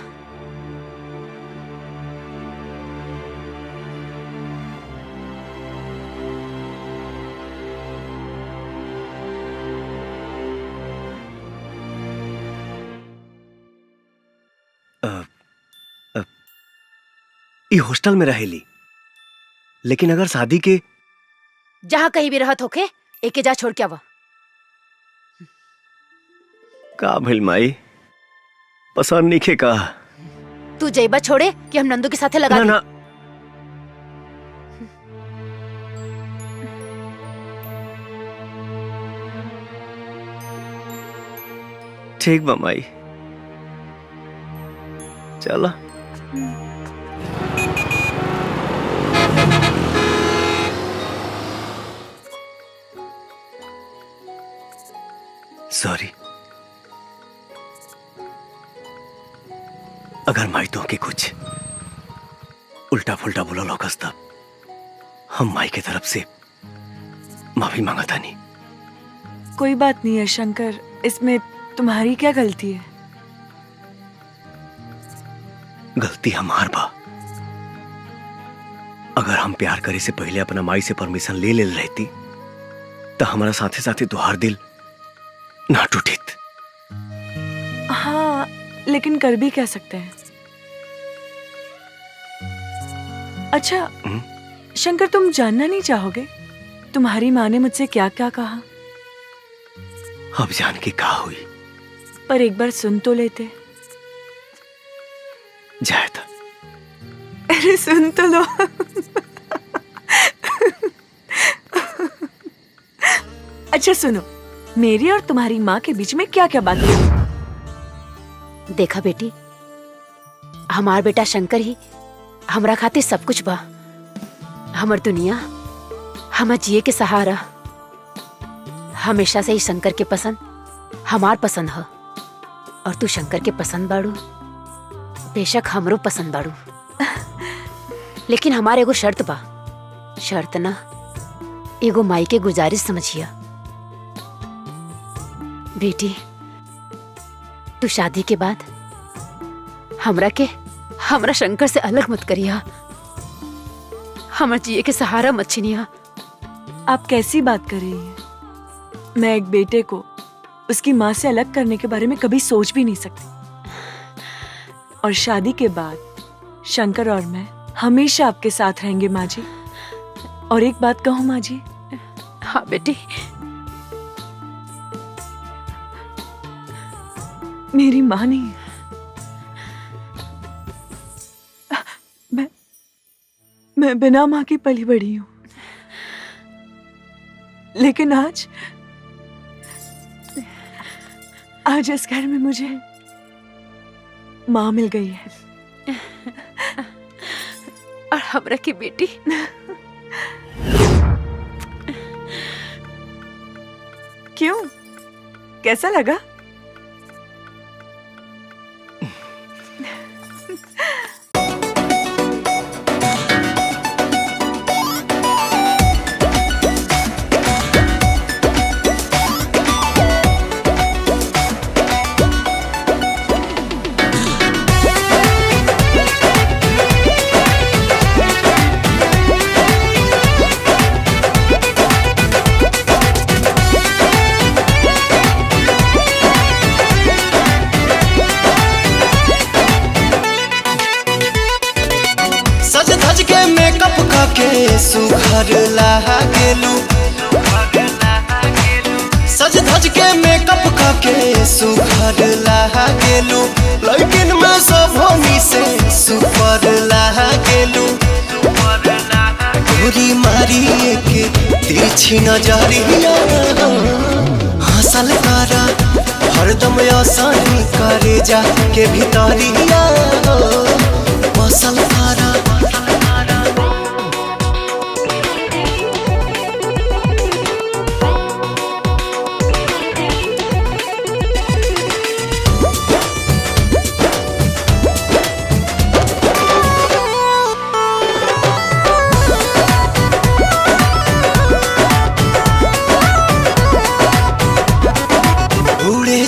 ये हॉस्टल में रहेली, लेकिन अगर शादी के जहाँ कहीं भी रहत होके, एके जा छोड़ के आवा। का भइल माई, पसंद नहीं खे का? तू जैबा छोड़े कि हम नंदू के साथे लगा ना, ना। ठीक बा माई, चला। सॉरी, अगर माई तो के कुछ उल्टा फुल्टा बोला लोकस तब हम माई की तरफ से माफी मांगा था। नहीं, कोई बात नहीं है शंकर, इसमें तुम्हारी क्या गलती है? गलती हमार बा। अगर हम प्यार करे से पहले अपना माई से परमिशन ले ले रहती तो हमारा साथे साथे तुहार दिल ना टूटित। हाँ, लेकिन कर भी क्या सकते हैं। अच्छा शंकर, तुम जानना नहीं चाहोगे तुम्हारी माँ ने मुझसे क्या क्या कहा? अब जान के क्या हुई? पर एक बार सुन तो लेते। जाए था। अरे सुन तो लो। अच्छा सुनो, मेरी और तुम्हारी माँ के बीच में क्या क्या बात है? देखा बेटी, हमार बेटा शंकर ही हमरा खातिर सब कुछ बा। हमर दुनिया, हमर जिए के सहारा। हमेशा से ही शंकर के पसंद हमार पसंद है, और तू शंकर के पसंद बाड़ू, बेशक हमरो पसंद बाड़ू। लेकिन हमार एगो शर्त बा। शर्त ना, एगो माई के गुजारिश समझिया। बेटी, तू शादी के बाद हमरा शंकर से अलग मत करिया। हमर जिए के सहारा मत छीनिया। आप कैसी बात कर रही हैं? मैं एक बेटे को उसकी माँ से अलग करने के बारे में कभी सोच भी नहीं सकती। और शादी के बाद शंकर और मैं हमेशा आपके साथ रहेंगे माँ जी। और एक बात कहूँ माँ जी? हाँ बेटी। मेरी माँ नहीं, मैं बिना माँ की पली बड़ी हूँ, लेकिन आज इस घर में मुझे माँ मिल गई है। और हमरा की बेटी। क्यों, कैसा लगा? सुघर लागेलू, सज धज के मेकअप करके सुघर लागेलू, लेकिन मैं सब होनी से सुपर लागेलू। गोरी मारी के तिरछी नजरिया हंसल करा हरदम आसानी करे जा के भीतरिया बसल करा।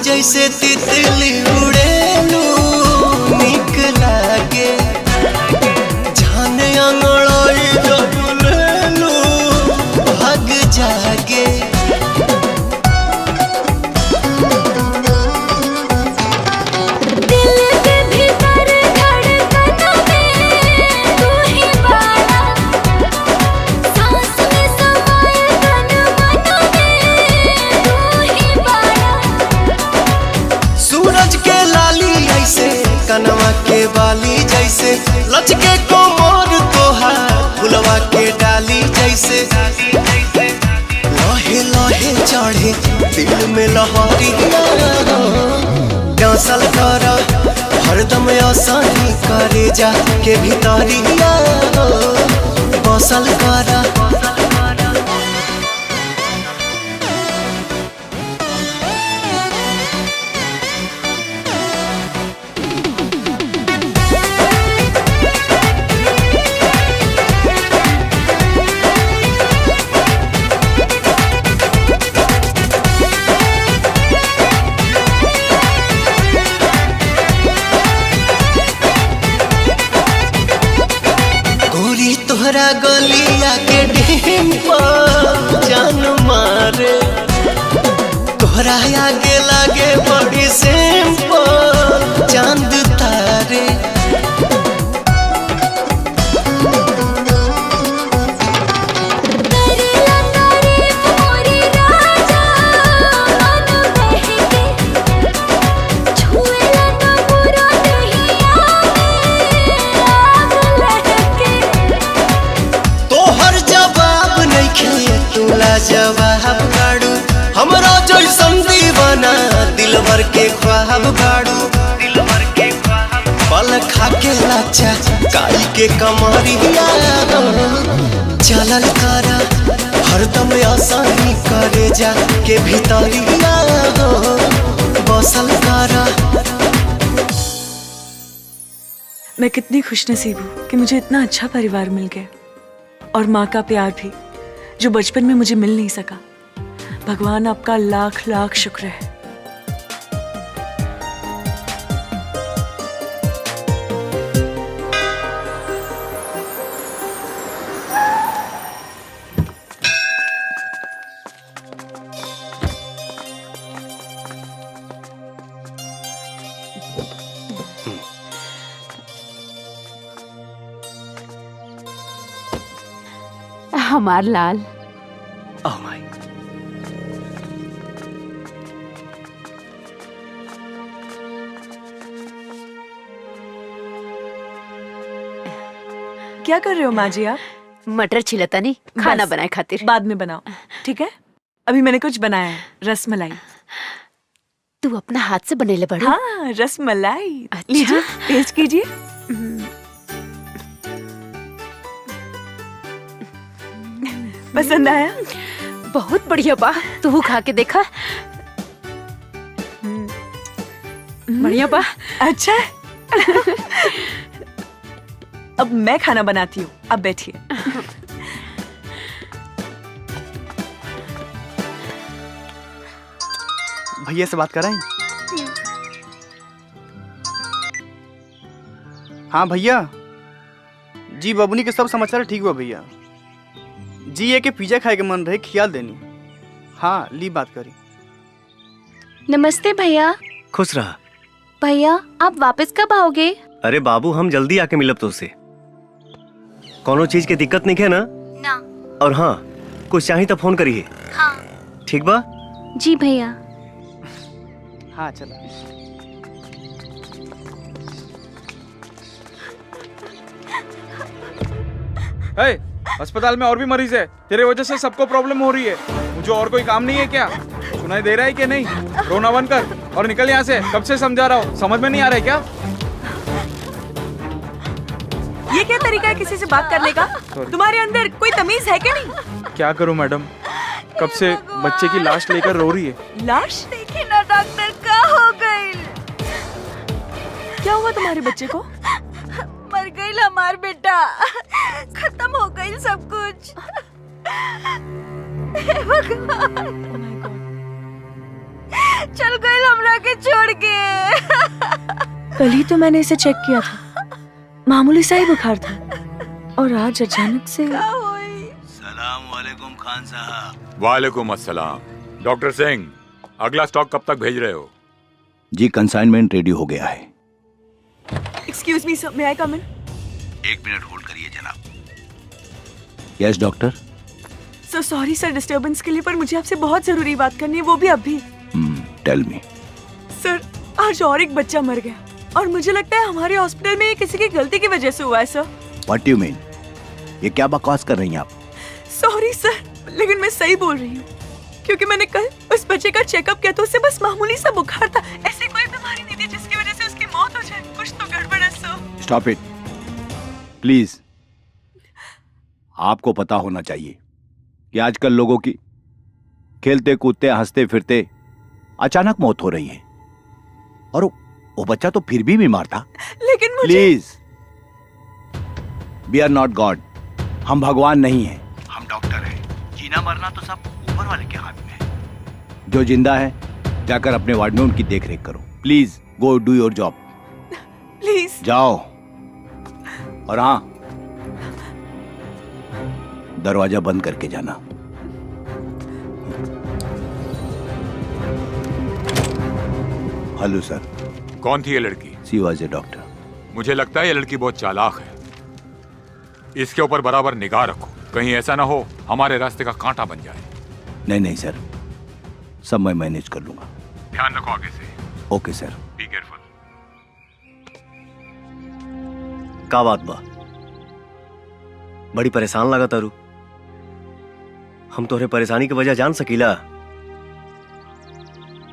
जैसे तितली उड़ेलू निक लागे, जाने अंगड़ाई जगलेलू भाग जागे। दिल के भीतर धड़कनों में तू ही बाड़ा, सांस में समाए तन मनों में तू ही बाड़ा। सूरज के लाली ऐसे कनवा के बाली जैसे, लचके कोमर तोहार फुलवा के डाली जैसे, लहे लहे चढ़े दिल में लहरी डांसल कर हरदम आसानी करे जा के भीतरिया बसल करा। तोहरा गलिया के डिम्पल जान मारे, तोहरा आगे लागे बड़ी सिंपल चांद तारे। जवाब गाड़ू हमरा जैसन दीवाना दिलवर के ख्वाब गाड़ू, पल खा के लाचा काई के कमरिया चलल करा हरदम आसानी करे जा के भीतरिया बसल करा। मैं कितनी खुशनसीब हूँ कि मुझे इतना अच्छा परिवार मिल गया, और माँ का प्यार भी जो बचपन में मुझे मिल नहीं सका। भगवान आपका लाख लाख शुक्र है। हमार लाल। Oh my. क्या कर रहे हो माँ जी आप? मटर छिलता नहीं, खाना बस, बनाए खातिर। बाद में बनाओ, ठीक है? अभी मैंने कुछ बनाया है, रसमलाई। तू अपना हाथ से बनेले बड़ा? हाँ, रसमलाई। अच्छा? लीजिए, टेस्ट कीजिए। पसंद आया? बहुत बढ़िया बा, तू खा के देखा। बढ़िया बा। अच्छा अब मैं खाना बनाती हूँ, अब बैठिए। भैया से बात कराएं? हाँ भैया जी, बबुनी के सब समाचार ठीक हुआ भैया जी। ये के पिज्जा खाए के मन रहे, खियाल देनी। हाँ ली बात करी। नमस्ते भैया। खुश रहा। भैया आप वापस कब आओगे? अरे बाबू, हम जल्दी आके मिलब तो उससे। कोनो चीज के दिक्कत नहीं है ना? ना। और हाँ, कुछ चाहिए तो फोन करिए। हाँ। ठीक बा? जी भैया। हाँ चलो। अस्पताल में और भी मरीज है, तेरे वजह से सबको प्रॉब्लम हो रही है। मुझे और कोई काम नहीं है क्या? सुनाई दे रहा है कि नहीं? रोना बंद कर और निकल यहाँ से। कब से समझा रहा हूँ, समझ में नहीं आ रहा है क्या? ये क्या तरीका है किसी से बात करने का? तुम्हारे अंदर कोई तमीज है क्या नहीं? क्या करूँ मैडम, कब से बच्चे की लाश लेकर रो रही है। लाश? देखिए ना डॉक्टर, क्या हो गई? क्या हुआ तुम्हारे बच्चे को? मर गई हमार बेटा, खत्म हो गई सब कुछ। हे भगवान, चल गई हमरा के छोड़ के। कल ही तो मैंने इसे चेक किया था, मामूली सा ही बुखार था, और आज अचानक से। सलाम वालेकुम खान साहब। वालेकुम अस्सलाम। डॉक्टर सिंह, अगला स्टॉक कब तक भेज रहे हो? जी कंसाइनमेंट रेडी हो गया है। एक्सक्यूज मी सर, मे आई कम इन? 1 मिनट होल्ड करिए जनाब। Yes doctor. So sorry sir disturbance के लिए, पर मुझे आपसे बहुत जरूरी बात करनी है, वो भी अभी। Tell me. सर आज और एक बच्चा मर गया, और मुझे लगता है हमारे हॉस्पिटल में ये किसी की गलती की वजह से हुआ है सर। What you mean? ये क्या बकवास कर रही हैं आप? सॉरी सर, लेकिन मैं सही बोल रही हूँ, क्योंकि मैंने कल उस बच्चे का चेकअप किया तो उसे बस मामूली सा बुखार था, ऐसी कोई बीमारी नहीं थी जिसकी वजह से उसकी मौत हो जाए। कुछ तो गड़बड़ है सर। Stop it please. आपको पता होना चाहिए कि आजकल लोगों की खेलते कूदते हंसते फिरते अचानक मौत हो रही है, और वो बच्चा तो फिर भी बीमार था। लेकिन मुझे please, we are not god. हम भगवान नहीं हैं, हम डॉक्टर हैं। जीना मरना तो सब ऊपर वाले के हाथ में है। जो जिंदा है जाकर अपने वार्ड में उनकी देखरेख करो। Please go do your job. Please जाओ। और हाँ, दरवाजा बंद करके जाना। Hello sir. कौन थी ये लड़की? She was a doctor. मुझे लगता है ये लड़की बहुत चालाक है। इसके ऊपर बराबर निगाह रखो, कहीं ऐसा ना हो हमारे रास्ते का कांटा बन जाए। नहीं नहीं सर, सब मैं मैनेज कर लूंगा। ध्यान रखो आगे से। Okay sir. Be careful. का बात बा? बड़ी परेशान लगा तारू। हम तोहरे परेशानी की वजह जान सकीला?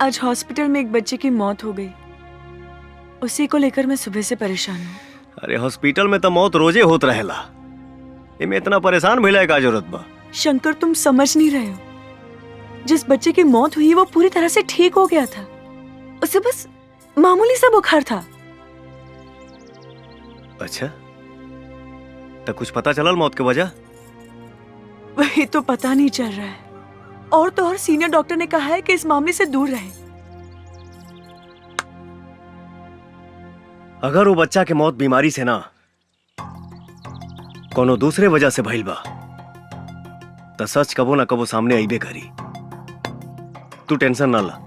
आज हॉस्पिटल में एक बच्चे की मौत हो गई, उसी को लेकर मैं सुबह से परेशान हूँ। अरे हॉस्पिटल में तो मौत रोजे होत रहेला, इमे इतना परेशान भइला का जरूरत बा? शंकर तुम समझ नहीं रहे हो, जिस बच्चे की मौत हुई वो पूरी तरह से ठीक हो गया था, उसे बस मामूली सा बुखार था। अच्छा, तो कुछ पता चलल मौत की वजह? वही तो पता नहीं चल रहा है, और तो और सीनियर डॉक्टर ने कहा है कि इस मामले से दूर रहे। अगर वो बच्चा के मौत बीमारी से ना कोनो दूसरे वजह से भइल बा तो सच कबो ना कबो सामने आईबे करी। तू टेंशन ना ला।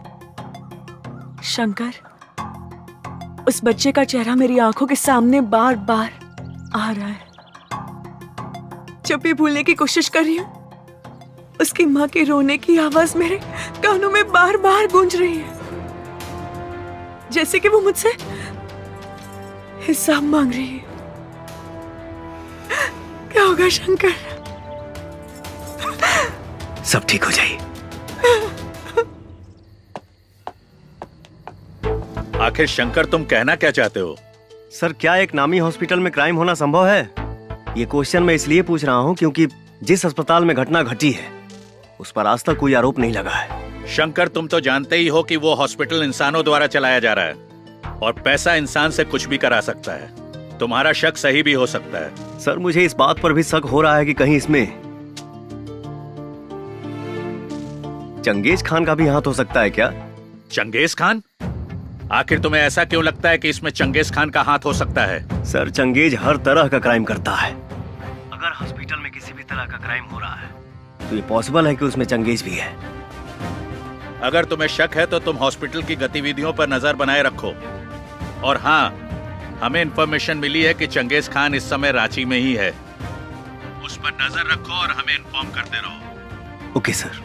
शंकर, उस बच्चे का चेहरा मेरी आंखों के सामने बार बार आ रहा है। जब भी भूलने की कोशिश कर रही हूँ, उसकी माँ के रोने की आवाज मेरे कानों में बार बार गूंज रही है, जैसे कि वो मुझसे हिसाब मांग रही है। क्या होगा शंकर? सब ठीक हो जाए। आखिर शंकर तुम कहना क्या चाहते हो? सर, क्या एक नामी हॉस्पिटल में क्राइम होना संभव है? ये क्वेश्चन मैं इसलिए पूछ रहा हूँ क्योंकि जिस अस्पताल में घटना घटी है उस पर आज तक कोई आरोप नहीं लगा है। शंकर, तुम तो जानते ही हो कि वो हॉस्पिटल इंसानों द्वारा चलाया जा रहा है और पैसा इंसान से कुछ भी करा सकता है। तुम्हारा शक सही भी हो सकता है। सर, मुझे इस बात पर भी शक हो रहा है कि कहीं इसमें चंगेज खान का भी हाथ हो सकता है क्या? Genghis Khan? आखिर तुम्हें ऐसा क्यों लगता है कि इसमें चंगेज खान का हाथ हो सकता है? सर, चंगेज हर तरह का क्राइम करता है। अगर हॉस्पिटल में किसी भी तरह का क्राइम हो रहा है तो ये पॉसिबल है कि उसमें चंगेज भी है। अगर तुम्हें शक है तो तुम हॉस्पिटल की गतिविधियों पर नजर बनाए रखो। और हाँ, हमें इंफॉर्मेशन मिली है कि चंगेज खान इस समय रांची में ही है। उस पर नजर रखो और हमें इन्फॉर्म करते रहो। Okay sir.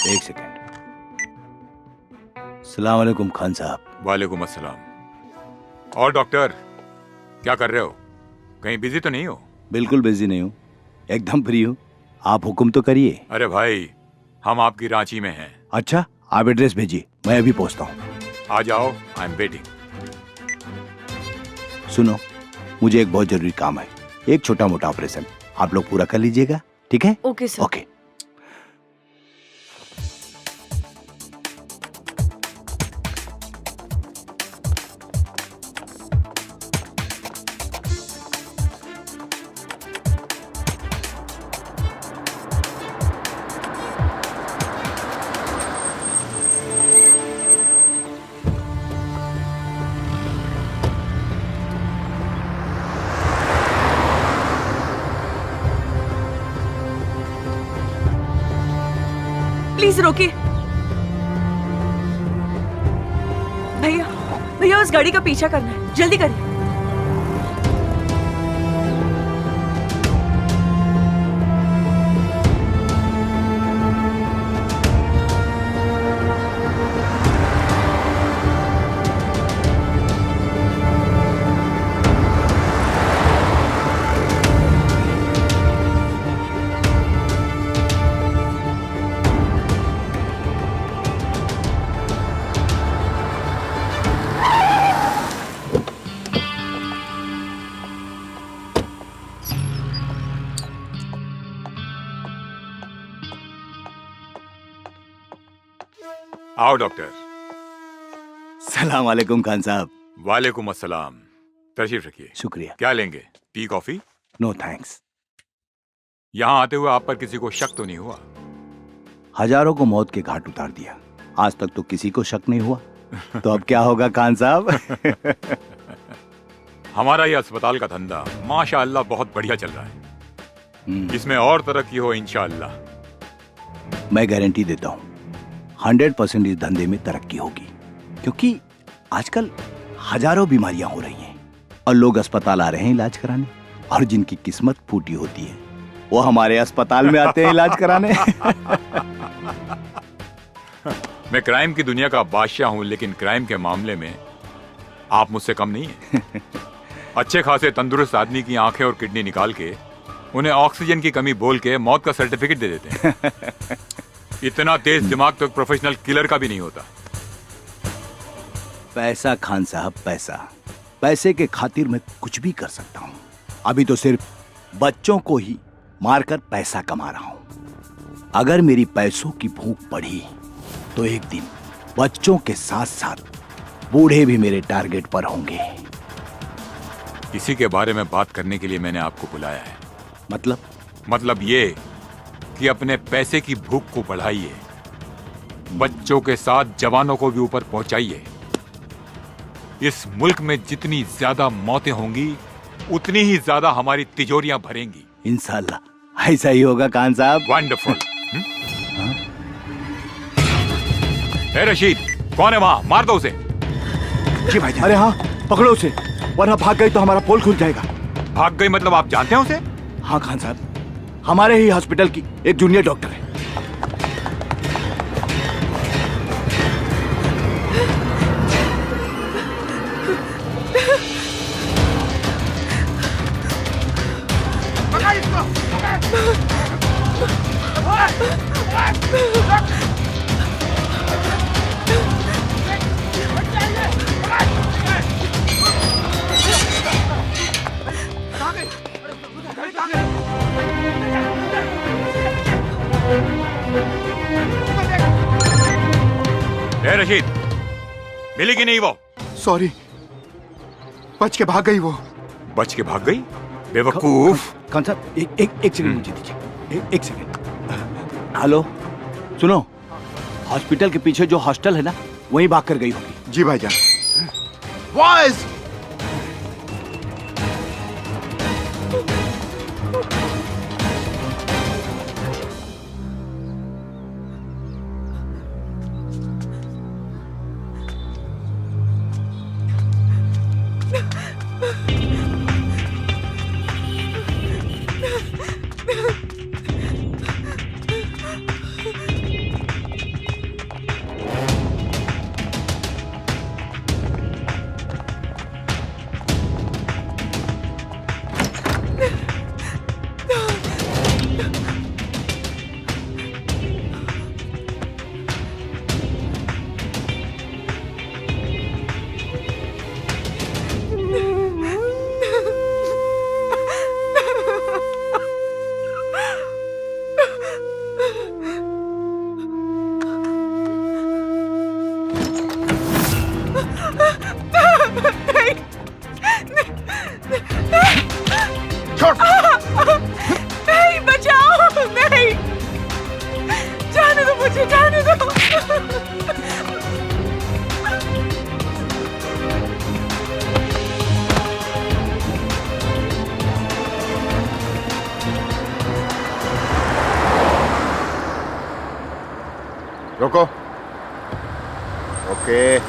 एक सेकंड। अस्सलाम वालेकुम खान साहब। वालेकुम अस्सलाम। और डॉक्टर, क्या कर रहे हो? कहीं बिजी तो नहीं हो? बिल्कुल बिजी नहीं हूँ, एकदम फ्री हूँ। आप हुक्म तो करिए। अरे भाई, हम आपकी रांची में हैं। अच्छा, आप एड्रेस भेजिए, मैं अभी पहुँचता हूँ। आ जाओ, आई एम वेटिंग। सुनो, मुझे एक बहुत जरूरी काम है, एक छोटा मोटा ऑपरेशन, आप लोग पूरा कर लीजिएगा, ठीक है? Okay sir. ओके। प्लीज रोकिए। भैया, भैया उस गाड़ी का पीछा करना है, जल्दी करिए। आओ डॉक्टर। सलाम वालेकुम खान साहब। वालेकुम अस्सलाम। तशरीफ रखिए। शुक्रिया। क्या लेंगे, टी कॉफी? No thanks. यहाँ आते हुए आप पर किसी को शक तो नहीं हुआ? हजारों को मौत के घाट उतार दिया, आज तक तो किसी को शक नहीं हुआ, तो अब क्या होगा खान साहब? हमारा ये अस्पताल का धंधा माशाअल्लाह बहुत बढ़िया चल रहा है। इसमें और तरक्की हो इंशाअल्लाह। मैं गारंटी देता हूँ 100% इस धंधे में तरक्की होगी, क्योंकि आजकल हजारों बीमारियां हो रही हैं और लोग अस्पताल आ रहे हैं इलाज कराने, और जिनकी किस्मत फूटी होती है वो हमारे अस्पताल में आते हैं इलाज कराने। मैं क्राइम की दुनिया का बादशाह हूं, लेकिन क्राइम के मामले में आप मुझसे कम नहीं हैं। अच्छे खासे तंदुरुस्त आदमी की आंखें और किडनी निकाल के उन्हें ऑक्सीजन की कमी बोल के मौत का सर्टिफिकेट दे देते हैं। इतना तेज दिमाग तो एक प्रोफेशनल किलर का भी नहीं होता। पैसा खान साहब, पैसा, पैसे के खातिर मैं कुछ भी कर सकता हूँ। अभी तो सिर्फ बच्चों को ही मारकर पैसा कमा रहा हूँ। अगर मेरी पैसों की भूख बढ़ी तो एक दिन बच्चों के साथ साथ बूढ़े भी मेरे टारगेट पर होंगे। इसी के बारे में बात करने के लिए मैंने आपको बुलाया है। मतलब ये कि अपने पैसे की भूख को बढ़ाइए बच्चों के साथ जवानों को भी ऊपर पहुंचाइए। इस मुल्क में जितनी ज्यादा मौतें होंगी उतनी ही ज्यादा हमारी तिजोरियां भरेंगी। इंशाल्लाह ऐसा ही होगा खान साहब। वंडरफुल। ए रशीद, कौन है वहां? मार दो उसे। जी भाई। अरे हाँ, पकड़ो उसे, वरना भाग गई तो हमारा पोल खुल जाएगा। भाग गई मतलब आप जानते हैं उसे? हाँ खान साहब, हमारे ही हॉस्पिटल की एक जूनियर डॉक्टर है। ए रशीद, मिली कि नहीं वो? सॉरी, बच के भाग गई वो। बच के भाग गई? बेवकूफ। खान साहब एक सेकंड मुझे दीजिए, एक सेकंड। हेलो, सुनो, हॉस्पिटल के पीछे जो हॉस्टल है ना, वहीं भाग कर गई होगी। जी भाईजान। बॉयज, नहीं, बचाओ, नहीं, जाने दो मुझे, जाने दो। रोको। ओके,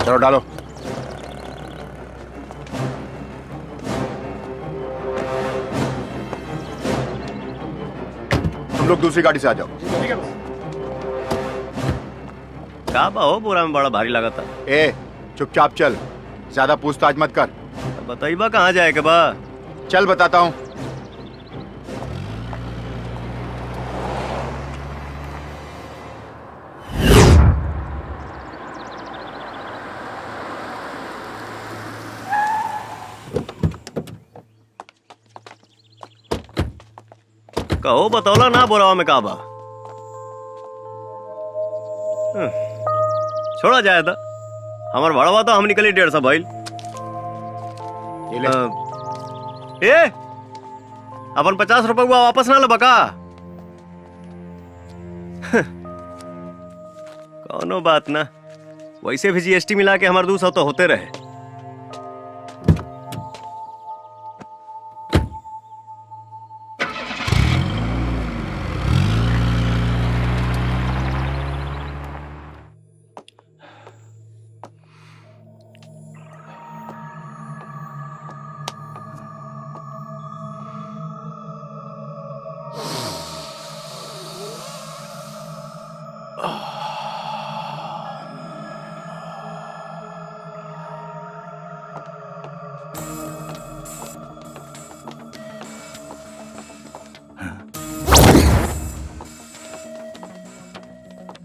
चलो डालो। तुम लोग दूसरी गाड़ी से आ जाओ। का बा हो, बोरा में बड़ा भारी लगा था। ए, चुपचाप चल, ज्यादा पूछताछ मत कर। बताइबा कहाँ जाए के बा? चल बताता हूँ। कहो बतौला ना बोरावा में का बा। छोड़ा जाए था, हमार बड़वा तो हम निकली 150 भाई। ए, अपन 50 रुपए वापस ना लबा का? कौनो बात ना, वैसे भी जीएसटी मिला के हमारे 200 तो होते रहे।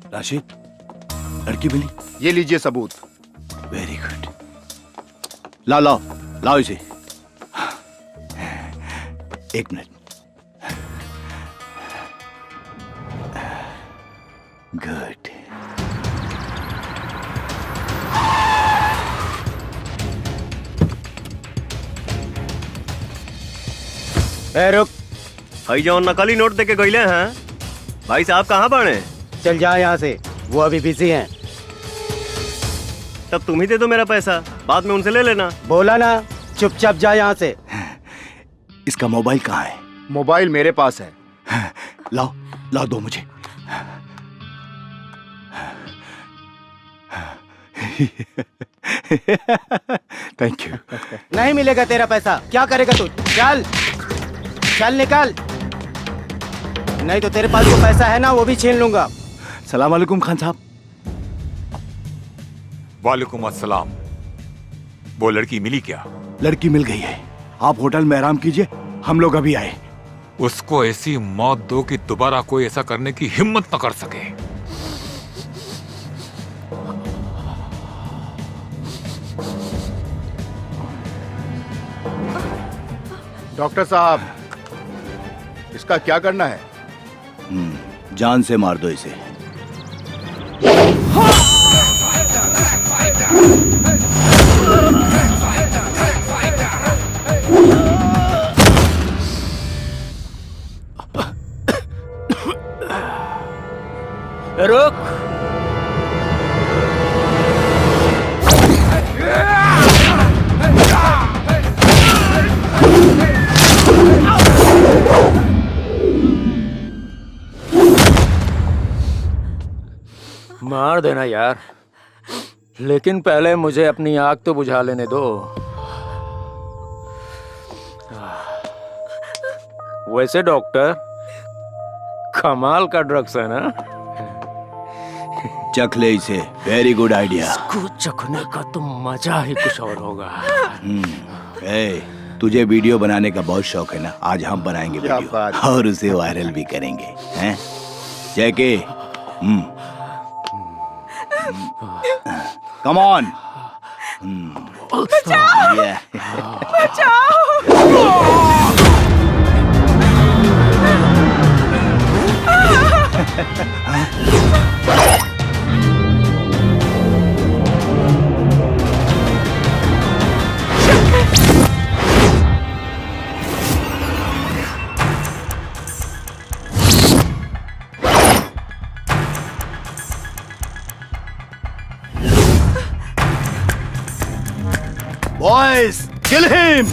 राशिद, लड़की मिली? ये लीजिए सबूत। Very good. लाओ लाओ लाओ इसे। एक मिनट। गुड। रुक, भाई जो नकली नोट देके गईले हैं भाई साहब कहाँ पड़े? चल जा यहाँ से, वो अभी बिजी हैं। तब तुम ही दे दो मेरा पैसा, बाद में उनसे ले लेना। बोला ना, चुपचाप जा यहाँ से। इसका मोबाइल कहाँ है? मोबाइल मेरे पास है। लाओ लाओ, दो मुझे। Thank you. नहीं मिलेगा तेरा पैसा, क्या करेगा तू? चल चल निकल, नहीं तो तेरे पास जो पैसा है ना वो भी छीन लूंगा। सलाम वालेकुम खान साहब। वालेकुम अस्सलाम। वो लड़की मिली क्या? लड़की मिल गई है, आप होटल में आराम कीजिए, हम लोग अभी आए। उसको ऐसी मौत दो कि दोबारा कोई ऐसा करने की हिम्मत न कर सके। डॉक्टर साहब, इसका क्या करना है? जान से मार दो इसे। रुक। मार देना यार, लेकिन पहले मुझे अपनी आग तो बुझा लेने दो। वैसे डॉक्टर, कमाल का ड्रग्स है ना? चख ले इसे, वेरी गुड आइडिया। इसको चखने का तो मजा ही कुछ और होगा। तुझे वीडियो बनाने का बहुत शौक है ना, आज हम बनाएंगे क्या वीडियो बात। और उसे वायरल भी करेंगे, हैं? जैके, कम ऑन। बचाओ! बचाओ! Boys, kill him!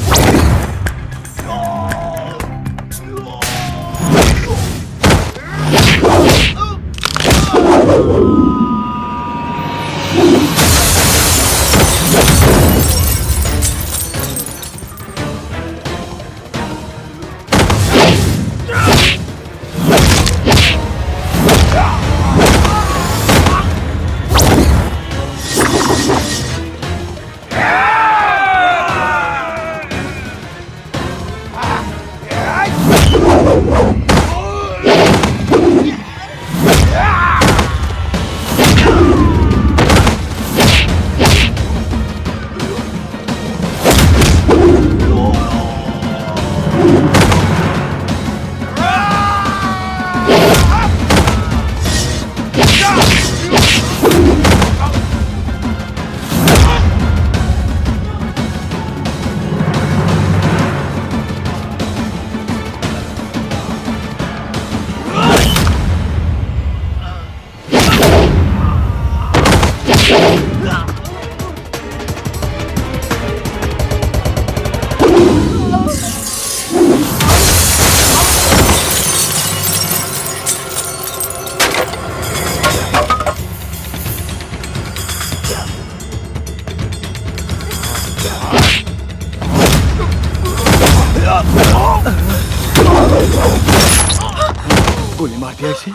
गोली मार दिया इसे।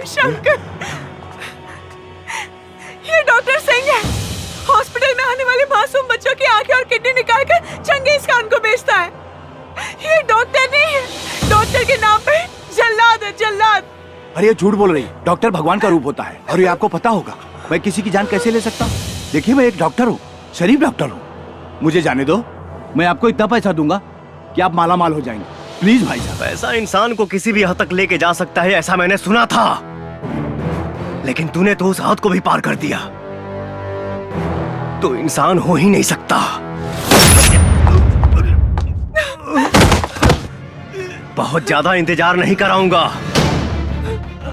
शंकर, ये डॉक्टर सिंह है। हॉस्पिटल में आने वाले मासूम बच्चों की आंखें और किडनी निकालकर चंगेज खान को बेचता है। ये डॉक्टर नहीं है, डॉक्टर के नाम पे जल्लाद है, जल्लाद। अरे ये झूठ बोल रही, डॉक्टर भगवान का रूप होता है और ये आपको पता होगा। मैं किसी की जान कैसे ले सकता हूँ? देखिए, मैं एक डॉक्टर हूँ, शरीफ डॉक्टर हूँ। मुझे जाने दो, मैं आपको इतना पैसा दूंगा कि आप माला माल हो जाएंगे। प्लीज भाई साहब। पैसा इंसान को किसी भी हद तक लेके जा सकता है, ऐसा मैंने सुना था, लेकिन तूने तो उस हद को भी पार कर दिया। तो इंसान हो ही नहीं सकता। बहुत ज्यादा इंतजार नहीं कराऊंगा।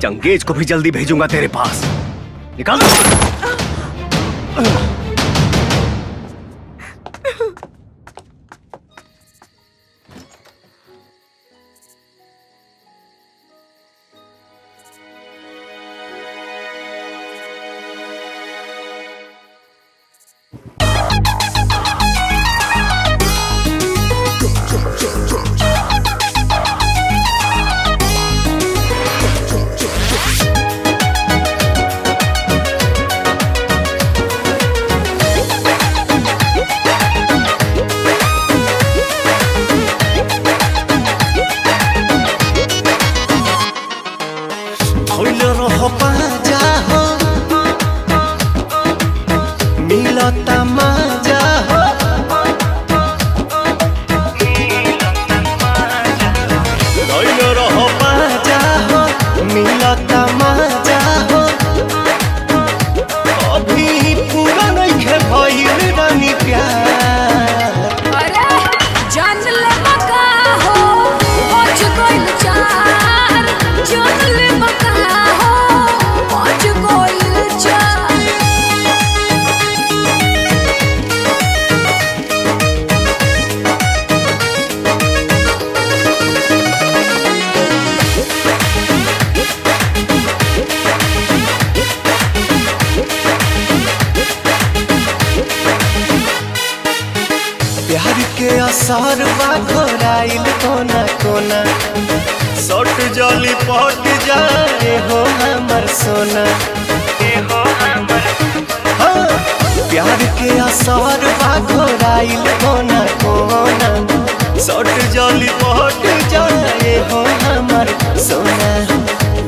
चंगेज को भी जल्दी भेजूंगा तेरे पास। निकाल। असर बा घोराइल कोना कोना सट जली पट जाए हो हमर सोना हो हमर हाँ, प्यार के असर बा घोराइल कोना कोना सट जली पट जाए हो हमर सोना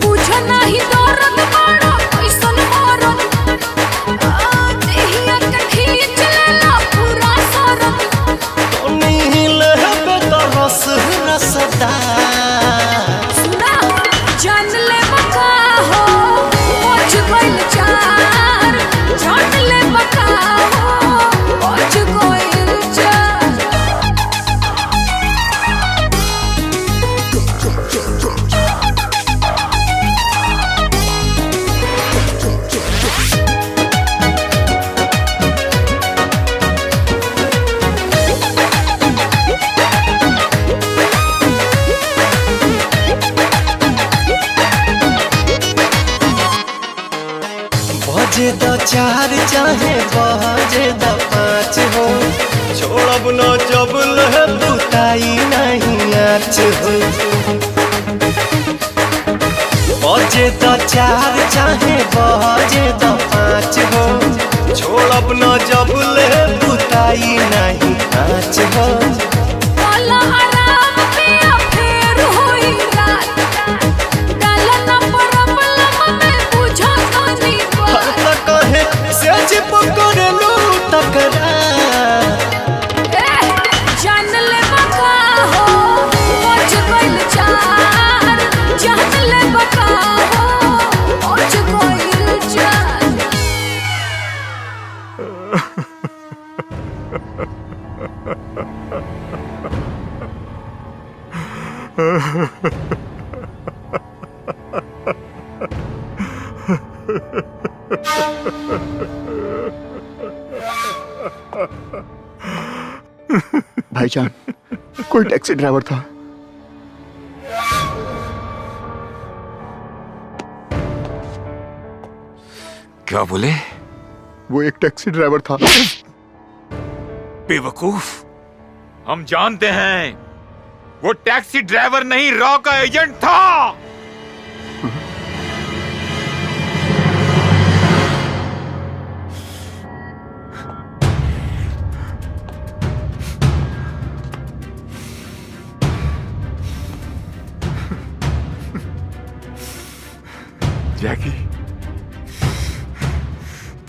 बुझ नहीं दर्द बड़ा कैसन मरद देहिया के खींच लेला पूरा सरद रस रसदा सुना जान ले बका हो पहुंच गइल चार जान ले बका हो पहुंच गइल चार बजे द चार चाहे बजे द पाँच हो छोड़ब न जब लह बुताई नहीं आँच हो बजे द चार चाहे बजे द पाँच हो छोड़ब न जब लह बुताई नहीं आँच हो वाला आराम पिया फेर होई रात डाला ना प्रॉब्लम में बुझा नहीं कहे से चिपकर लू तकरा जान ले बका हो पहुंच गइल चार जान ले बका हो पहुंच गइल चार भाईजान कोई टैक्सी ड्राइवर था। क्या बोले? वो एक टैक्सी ड्राइवर था। बेवकूफ, हम जानते हैं वो टैक्सी ड्राइवर नहीं रॉ का एजेंट था। जैकी,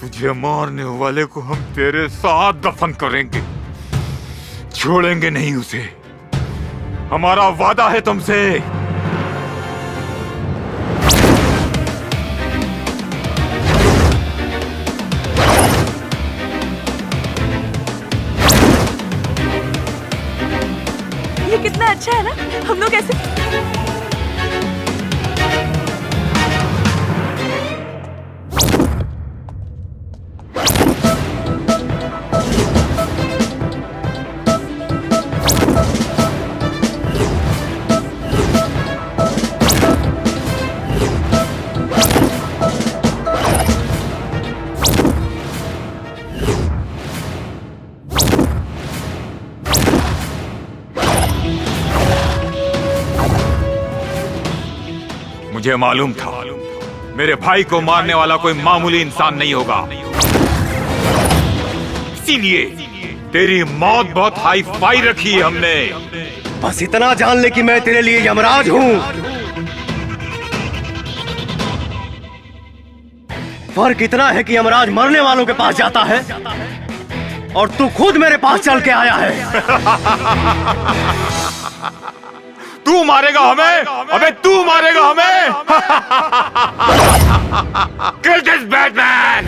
तुझे मारने वाले को हम तेरे साथ दफन करेंगे, छोड़ेंगे नहीं उसे। हमारा वादा है तुमसे। ये कितना अच्छा है ना, हम लोग ऐसे। मुझे मालूम था मेरे भाई को मारने वाला कोई मामूली इंसान नहीं होगा, इसीलिए तेरी मौत बहुत हाई फाई रखी है हमने। बस इतना जान ले कि मैं तेरे लिए यमराज हूं। फर्क इतना है कि यमराज मरने वालों के पास जाता है और तू खुद मेरे पास चल के आया है। तू मारेगा हमें? अबे तू मारेगा हमें? Kill this Batman!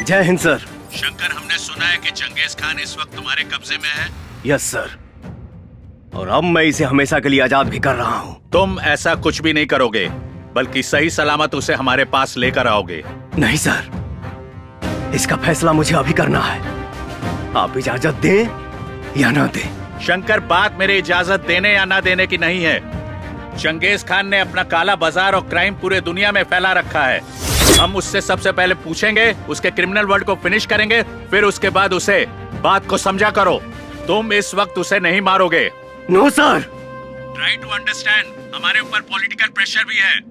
जय हिंद सर। शंकर, हमने सुना है कि चंगेज खान इस वक्त तुम्हारे कब्जे में है। यस सर, और अब मैं इसे हमेशा के लिए आजाद भी कर रहा हूँ। तुम ऐसा कुछ भी नहीं करोगे, बल्कि सही सलामत उसे हमारे पास लेकर आओगे। नहीं सर, इसका फैसला मुझे अभी करना है। आप इजाजत दें या ना दें। शंकर, बात मेरे इजाजत देने या ना देने की नहीं है। चंगेज खान ने अपना काला बाजार और क्राइम पूरे दुनिया में फैला रखा है। हम उससे सबसे पहले पूछेंगे, उसके क्रिमिनल वर्ल्ड को फिनिश करेंगे, फिर उसके बाद उसे बात को समझा करो। तुम इस वक्त उसे नहीं मारोगे। No sir. Try to understand, हमारे ऊपर पॉलिटिकल प्रेशर भी है।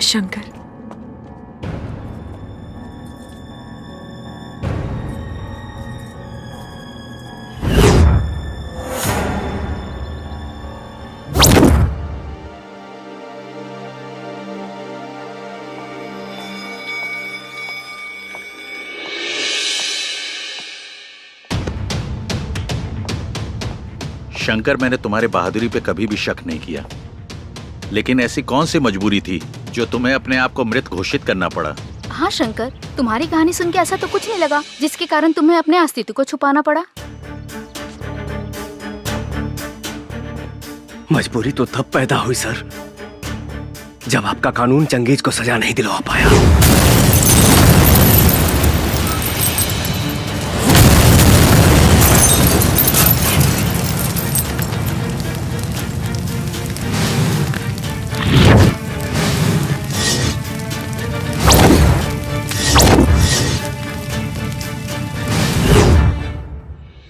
शंकर, शंकर, मैंने तुम्हारे बहादुरी पे कभी भी शक नहीं किया, लेकिन ऐसी कौन सी मजबूरी थी जो तुम्हें अपने आप को मृत घोषित करना पड़ा? हाँ शंकर, तुम्हारी कहानी सुन के ऐसा तो कुछ नहीं लगा जिसके कारण तुम्हें अपने अस्तित्व को छुपाना पड़ा। मजबूरी तो तब पैदा हुई सर, जब आपका कानून चंगेज को सजा नहीं दिलवा पाया।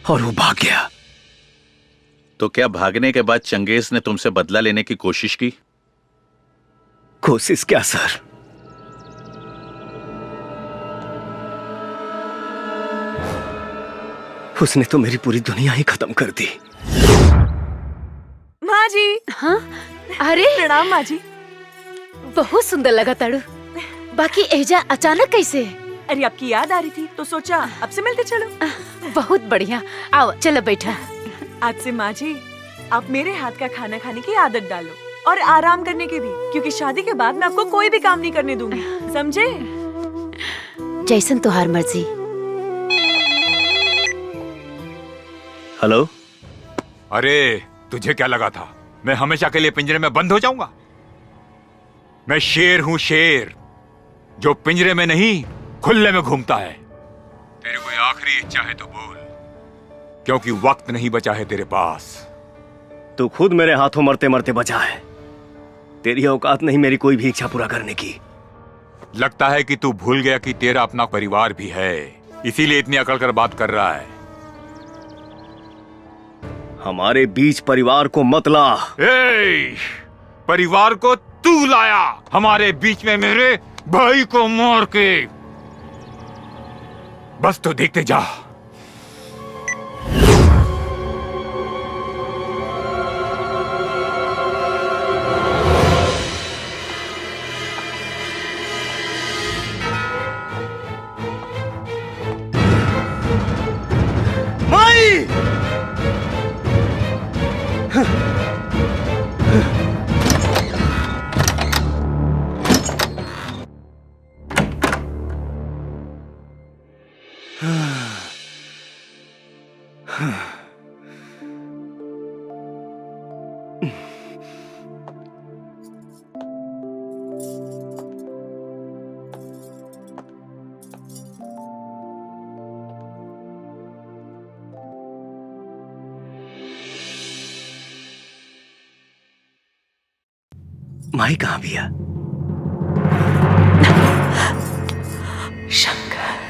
और वो भाग गया। तो क्या भागने के बाद चंगेज ने तुमसे बदला लेने की कोशिश की? कोशिश क्या सर, उसने तो मेरी पूरी दुनिया ही खत्म कर दी। माँ जी। हाँ अरे प्रणाम माँ जी। बहुत सुंदर लगा ताड़ू। बाकी एजा अचानक कैसे? अरे आपकी याद आ रही थी तो सोचा आपसे मिलते चलो। बहुत बढ़िया, आओ चलो बैठा। आज से माँ जी आप मेरे हाथ का खाना खाने की आदत डालो और आराम करने की भी, क्योंकि शादी के बाद मैं आपको कोई भी काम नहीं करने दूंगी, समझे? जैसन तुहार मर्जी। हेलो। अरे तुझे क्या लगा था मैं हमेशा के लिए पिंजरे में बंद हो जाऊंगा? मैं शेर हूं, शेर जो पिंजरे में नहीं खुले में घूमता है। तेरी कोई आखिरी इच्छा है तो बोल, क्योंकि वक्त नहीं बचा है तेरे पास। तू खुद मेरे हाथों मरते मरते बचा है। तेरी औकात नहीं मेरी कोई भी इच्छा पूरा करने की। लगता है कि तू भूल गया कि तेरा अपना परिवार भी है, इसीलिए इतनी अकड़ कर बात कर रहा है। हमारे बीच परिवार को मत ला। परिवार को तू लाया हमारे बीच में, मेरे भाई को मार के। बस तो देखते जा। माई! माई कहाँ भैया? शंकर।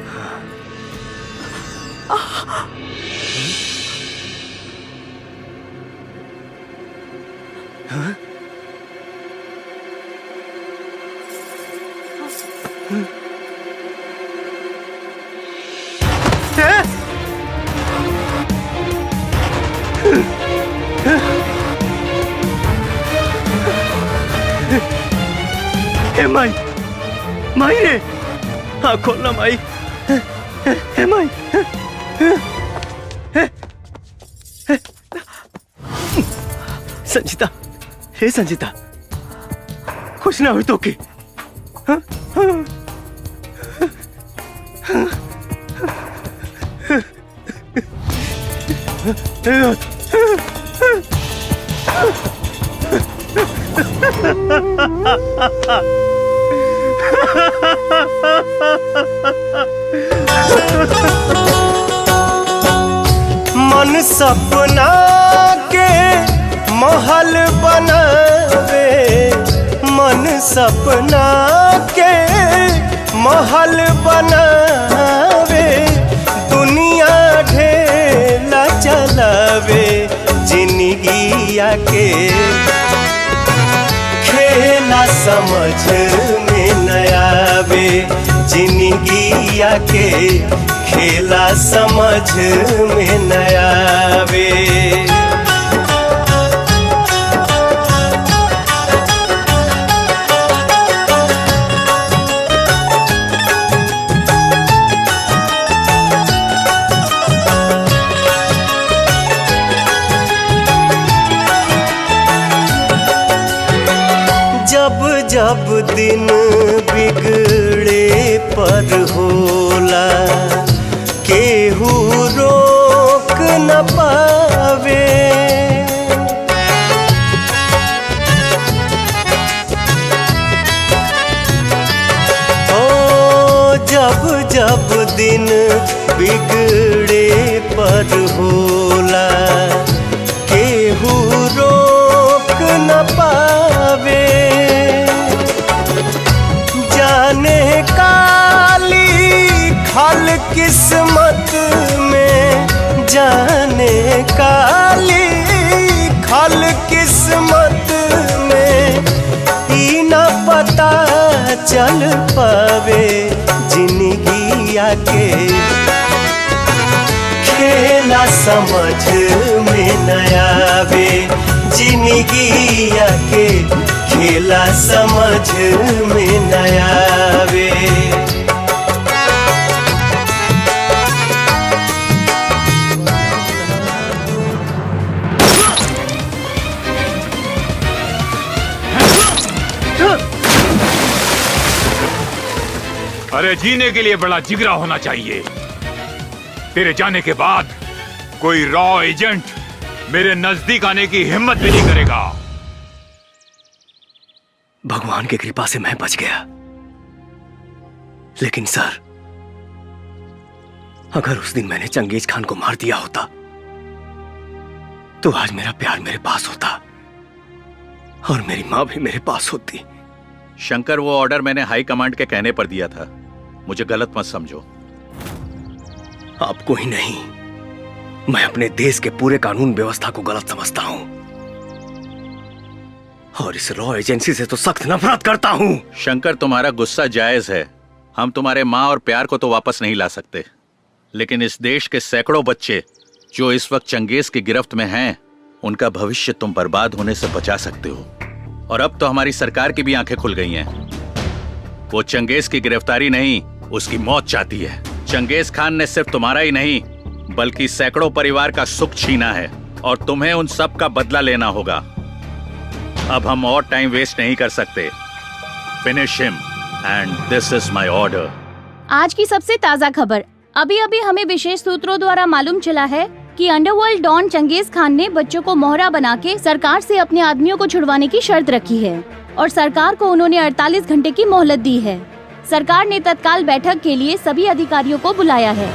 हाँ? हे माई, माई रे, हाँ खोलना माई। हे माई, संजीता, हे संजीता, कुछ ना हुई तो की? हाँ? हाँ? मन सपना के महल बनावे, मन सपना के महल बनावे, दुनिया ढेला चलावे, जिंदगिया के खेला समझ में न आवे, जिंदगिया के खेला समझ में न आवे। जब जब दिन बिगड़े पर होला, केहू रोक न पावे। जब जब दिन बिगड़े पर होला, केहू रोक न पावे। जाने काली खल किस्मत में, जाने काली खल किस्मत में, ई न पता चल पावे जिंदगी आके खेला समझ में न आवे। जिंदगी आके खेला समझ में न आवे। अरे जीने के लिए बड़ा जिगरा होना चाहिए। तेरे जाने के बाद कोई रॉ एजेंट मेरे नजदीक आने की हिम्मत भी नहीं करेगा। भगवान की कृपा से मैं बच गया, लेकिन सर, अगर उस दिन मैंने चंगेज खान को मार दिया होता तो आज मेरा प्यार मेरे पास होता और मेरी मां भी मेरे पास होती। शंकर, वो ऑर्डर मैंने हाई कमांड के कहने पर दिया था, मुझे गलत मत समझो। आपको ही नहीं, मैं अपने देश के पूरे कानून व्यवस्था को गलत समझता हूं और इस रॉ एजेंसी से तो सख्त नफरत करता हूं। शंकर, तुम्हारा गुस्सा जायज है। हम तुम्हारे माँ और प्यार को तो वापस नहीं ला सकते, लेकिन इस देश के सैकड़ों बच्चे जो इस वक्त चंगेज की गिरफ्त में हैं, उनका भविष्य तुम बर्बाद होने से बचा सकते हो। और अब तो हमारी सरकार की भी आंखें खुल गई हैं। वो चंगेज की गिरफ्तारी नहीं, उसकी मौत चाहती है। चंगेज खान ने सिर्फ तुम्हारा ही नहीं बल्कि सैकड़ों परिवार का सुख छीना है और तुम्हें उन सब का बदला लेना होगा। अब हम और टाइम वेस्ट नहीं कर सकते। Finish him and this is my order. आज की सबसे ताज़ा खबर। अभी अभी हमें विशेष सूत्रों द्वारा मालूम चला है कि अंडरवर्ल्ड डॉन चंगेज खान ने बच्चों को मोहरा बना के सरकार से अपने आदमियों को छुड़वाने की शर्त रखी है और सरकार को उन्होंने 48 घंटे की मोहलत दी है। सरकार ने तत्काल बैठक के लिए सभी अधिकारियों को बुलाया है।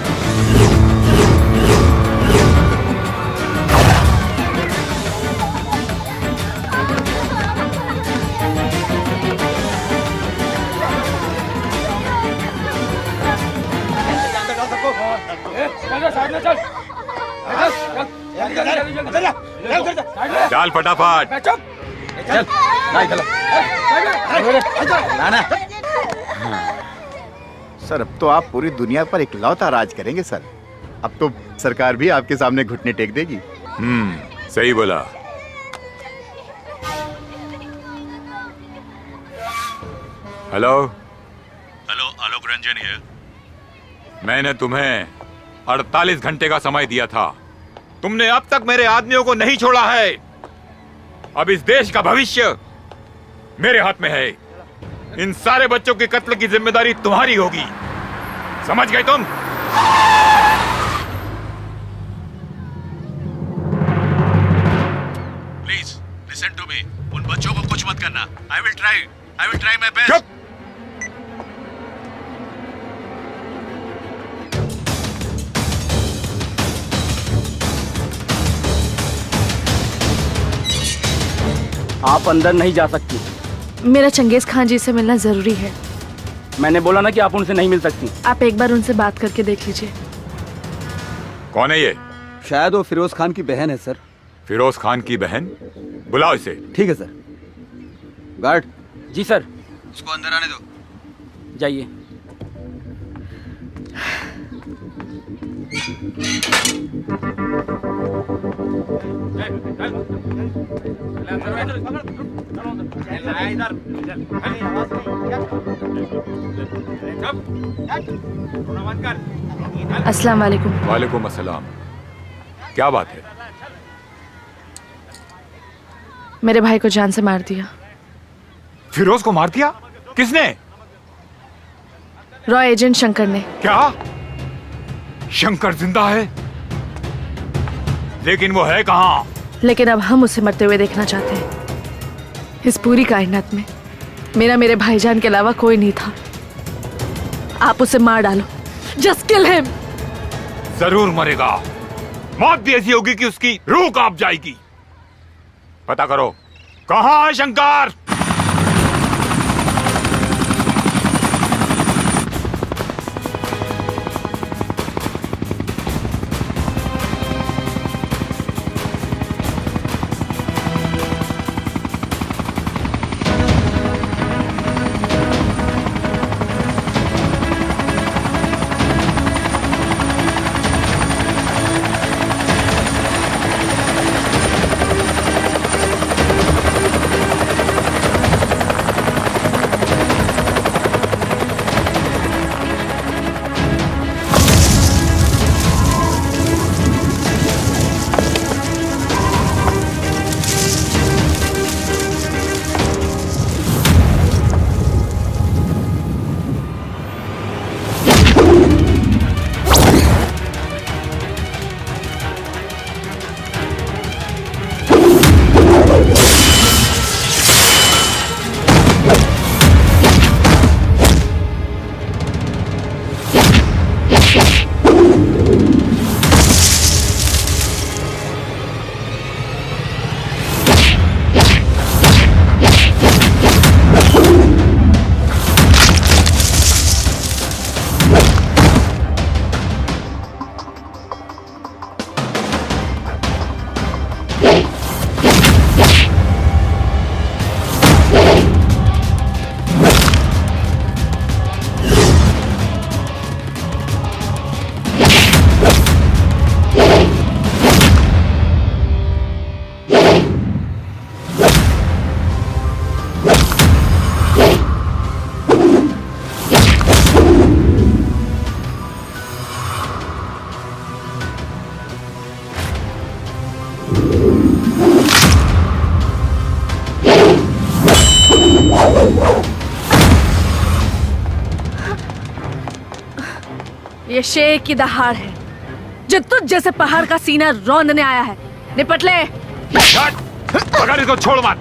चल फटाफट। सर, अब तो आप पूरी दुनिया पर इकलौता राज करेंगे सर। अब तो सरकार भी आपके सामने घुटने टेक देगी। सही बोला। Hello hello, Alok Ranjan here. मैंने तुम्हें 48 घंटे का समय दिया था, तुमने अब तक मेरे आदमियों को नहीं छोड़ा है। अब इस देश का भविष्य मेरे हाथ में है। इन सारे बच्चों के कत्ल की जिम्मेदारी तुम्हारी होगी, समझ गए तुम? Please listen to me. उन बच्चों को कुछ मत करना। I will try my best. आप अंदर नहीं जा सकती। मेरा चंगेज खान जी से मिलना जरूरी है। मैंने बोला ना कि आप उनसे नहीं मिल सकती। आप एक बार उनसे बात करके देख लीजिए। कौन है ये? शायद वो फिरोज खान की बहन है सर। फिरोज खान की बहन? बुलाओ इसे। ठीक है सर। गार्ड। जी सर। उसको अंदर आने दो। जाइए। अस्सलाम वालेकुम। वालेकुम अस्सलाम। क्या बात है? मेरे भाई को जान से मार दिया। फिरोज को मार दिया? किसने? रॉ एजेंट शंकर ने। क्या? शंकर जिंदा है? लेकिन वो है कहाँ? लेकिन अब हम उसे मरते हुए देखना चाहते हैं। इस पूरी कायनात में मेरे भाईजान के अलावा कोई नहीं था। आप उसे मार डालो। Just kill him. जरूर मरेगा। मौत भी ऐसी होगी कि उसकी रूह कांप जाएगी। पता करो कहाँ है शंकर। ये शेर की दहाड़ है जो तुझ जैसे पहाड़ का सीना रौंदने आया है। निपट ले। पकड़ इसको, छोड़ मत।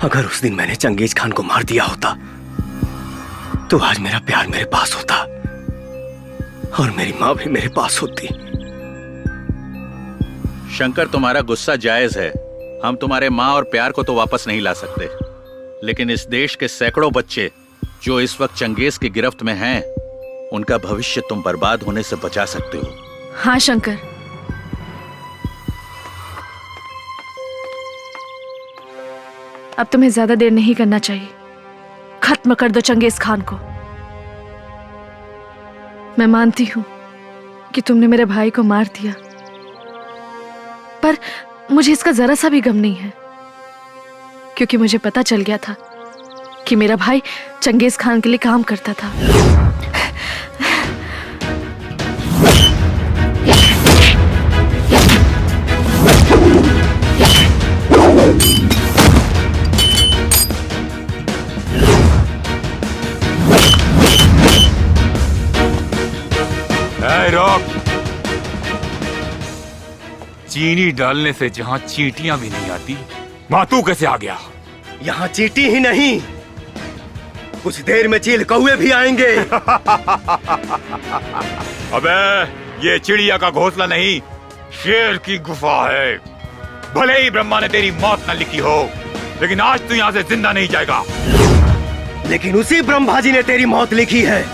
अगर उस दिन मैंने चंगेज खान को मार दिया होता तो आज मेरा प्यार मेरे पास होता और मेरी माँ भी मेरे पास होती। शंकर, तुम्हारा गुस्सा जायज है। हम तुम्हारे माँ और प्यार को तो वापस नहीं ला सकते, लेकिन इस देश के सैकड़ों बच्चे जो इस वक्त चंगेज की गिरफ्त में हैं, उनका भविष्य तुम बर्बाद होने से बचा सकते हो। हाँ शंकर, अब तुम्हें ज्यादा देर नहीं करना चाहिए। खत्म कर दो चंगेज खान को। मैं मानती हूं कि तुमने मेरे भाई को मार दिया, पर मुझे इसका जरा सा भी गम नहीं है, क्योंकि मुझे पता चल गया था कि मेरा भाई चंगेज खान के लिए काम करता था। रोक। चीनी डालने से जहां चींटियां भी नहीं आती, वहां तू कैसे आ गया? यहाँ चींटी ही नहीं, कुछ देर में चील कौवे भी आएंगे। अबे ये चिड़िया का घोंसला नहीं, शेर की गुफा है। भले ही ब्रह्मा ने तेरी मौत न लिखी हो, लेकिन आज तू यहाँ से जिंदा नहीं जाएगा। लेकिन उसी ब्रह्मा जी ने तेरी मौत लिखी है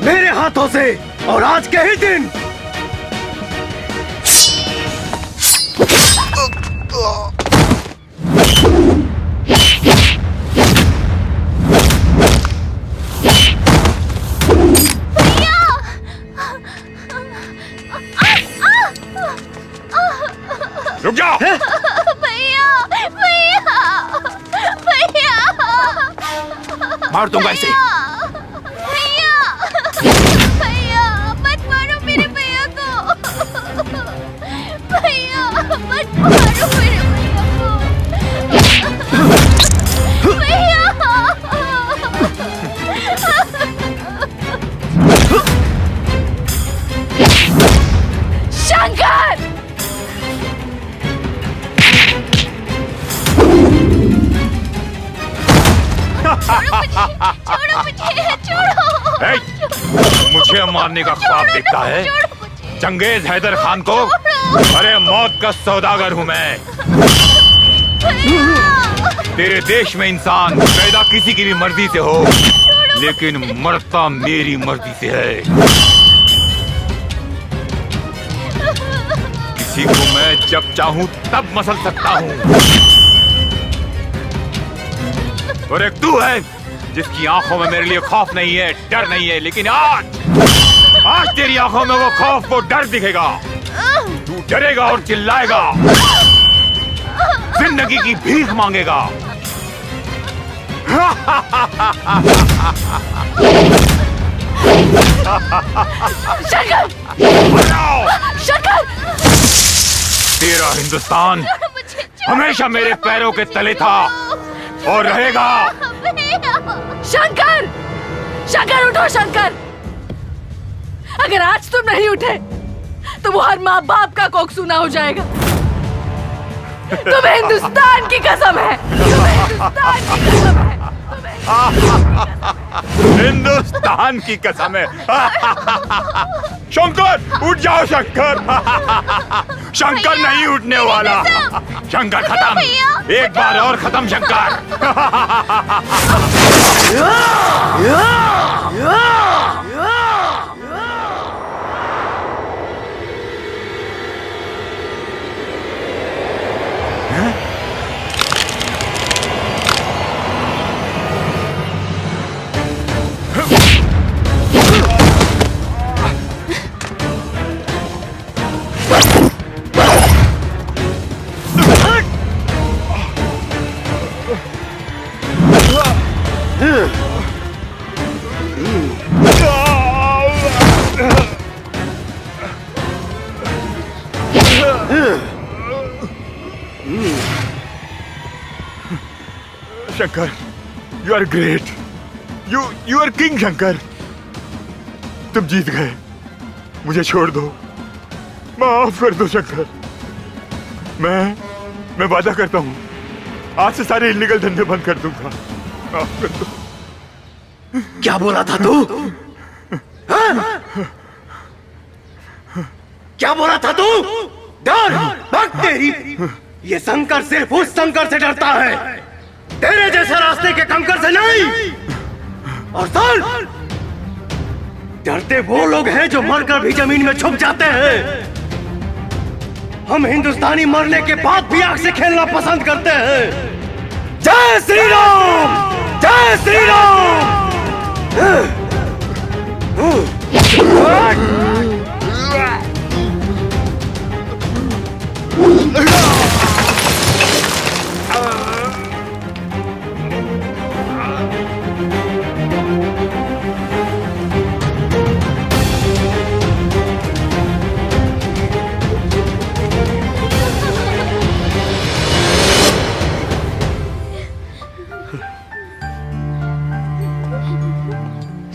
मेरे हाथों से, और आज के ही दिन। रुक जा। भैया भैया भैया, मार दूंगा इसे। भैया भैया मत मारो मेरे भैया को। भैया मत मारो मेरे भैया को। भैया शंकर, मारने का ख्वाब देखता है? चंगेज हैदर खान को? अरे मौत का सौदागर हूँ मैं। तेरे देश में इंसान पैदा किसी की भी मर्जी से हो, लेकिन मरता मेरी मर्जी से है। किसी को मैं जब चाहूं तब मसल सकता हूं। और एक तू है जिसकी आंखों में मेरे लिए खौफ नहीं है, डर नहीं है, लेकिन आज तेरी आंखों में वो खौफ, वो डर दिखेगा। तू डरेगा और चिल्लाएगा, जिंदगी की भीख मांगेगा। शंकर! शंकर! तेरा हिंदुस्तान हमेशा मेरे पैरों के तले था और रहेगा। शंकर! शंकर उठो शंकर! अगर आज तुम नहीं उठे तो वो हर माँ बाप का कोख सूना हो जाएगा। तुम्हें हिंदुस्तान की कसम है, तुम्हें हिंदुस्तान की कसम है, हिंदुस्तान की कसम है। शंकर उठ जाओ शंकर। शंकर नहीं उठने वाला। शंकर खत्म, एक बार और खत्म Shankar. Shankar, you are great. You are king Shankar. तुम जीत गए, मुझे छोड़ दो, माफ कर दो शंकर। मैं वादा करता हूँ आज से सारे इलीगल धंधे बंद कर दूंगा। माफ कर दो। क्या बोला था तू? क्या बोला था तू? डर भक्त तेरी। ये शंकर सिर्फ उस शंकर से डरता है, तेरे जैसे रास्ते के कंकर से नहीं। और सुन, डरते वो लोग हैं जो मरकर भी जमीन में छुप जाते हैं। हम हिंदुस्तानी मरने के बाद भी आग से खेलना पसंद करते हैं। जय श्री राम, जय श्री राम।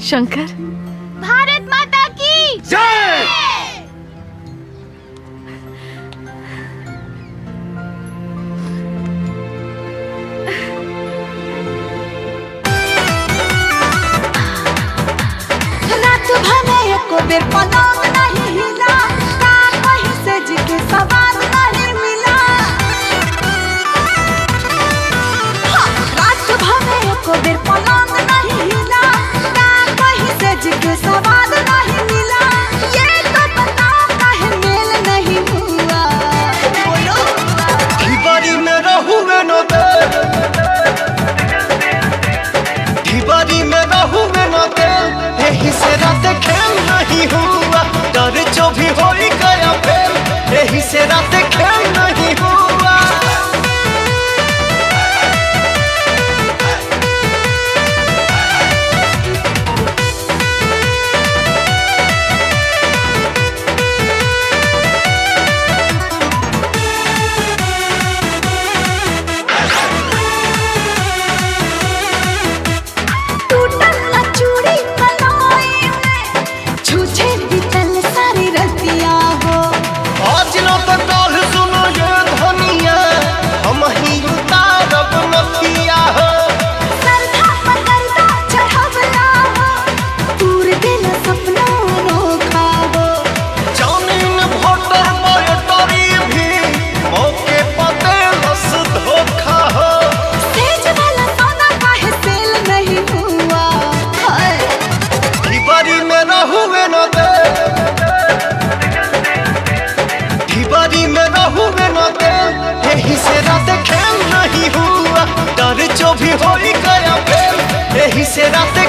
शंकर, भारत माता की जय। रात भने एको बेर पलंग नहीं हिला, का कहीं से जी के सवाल नहीं मिला। रात भने एको बेर पलंग नहीं हिला, का कहीं से जी रात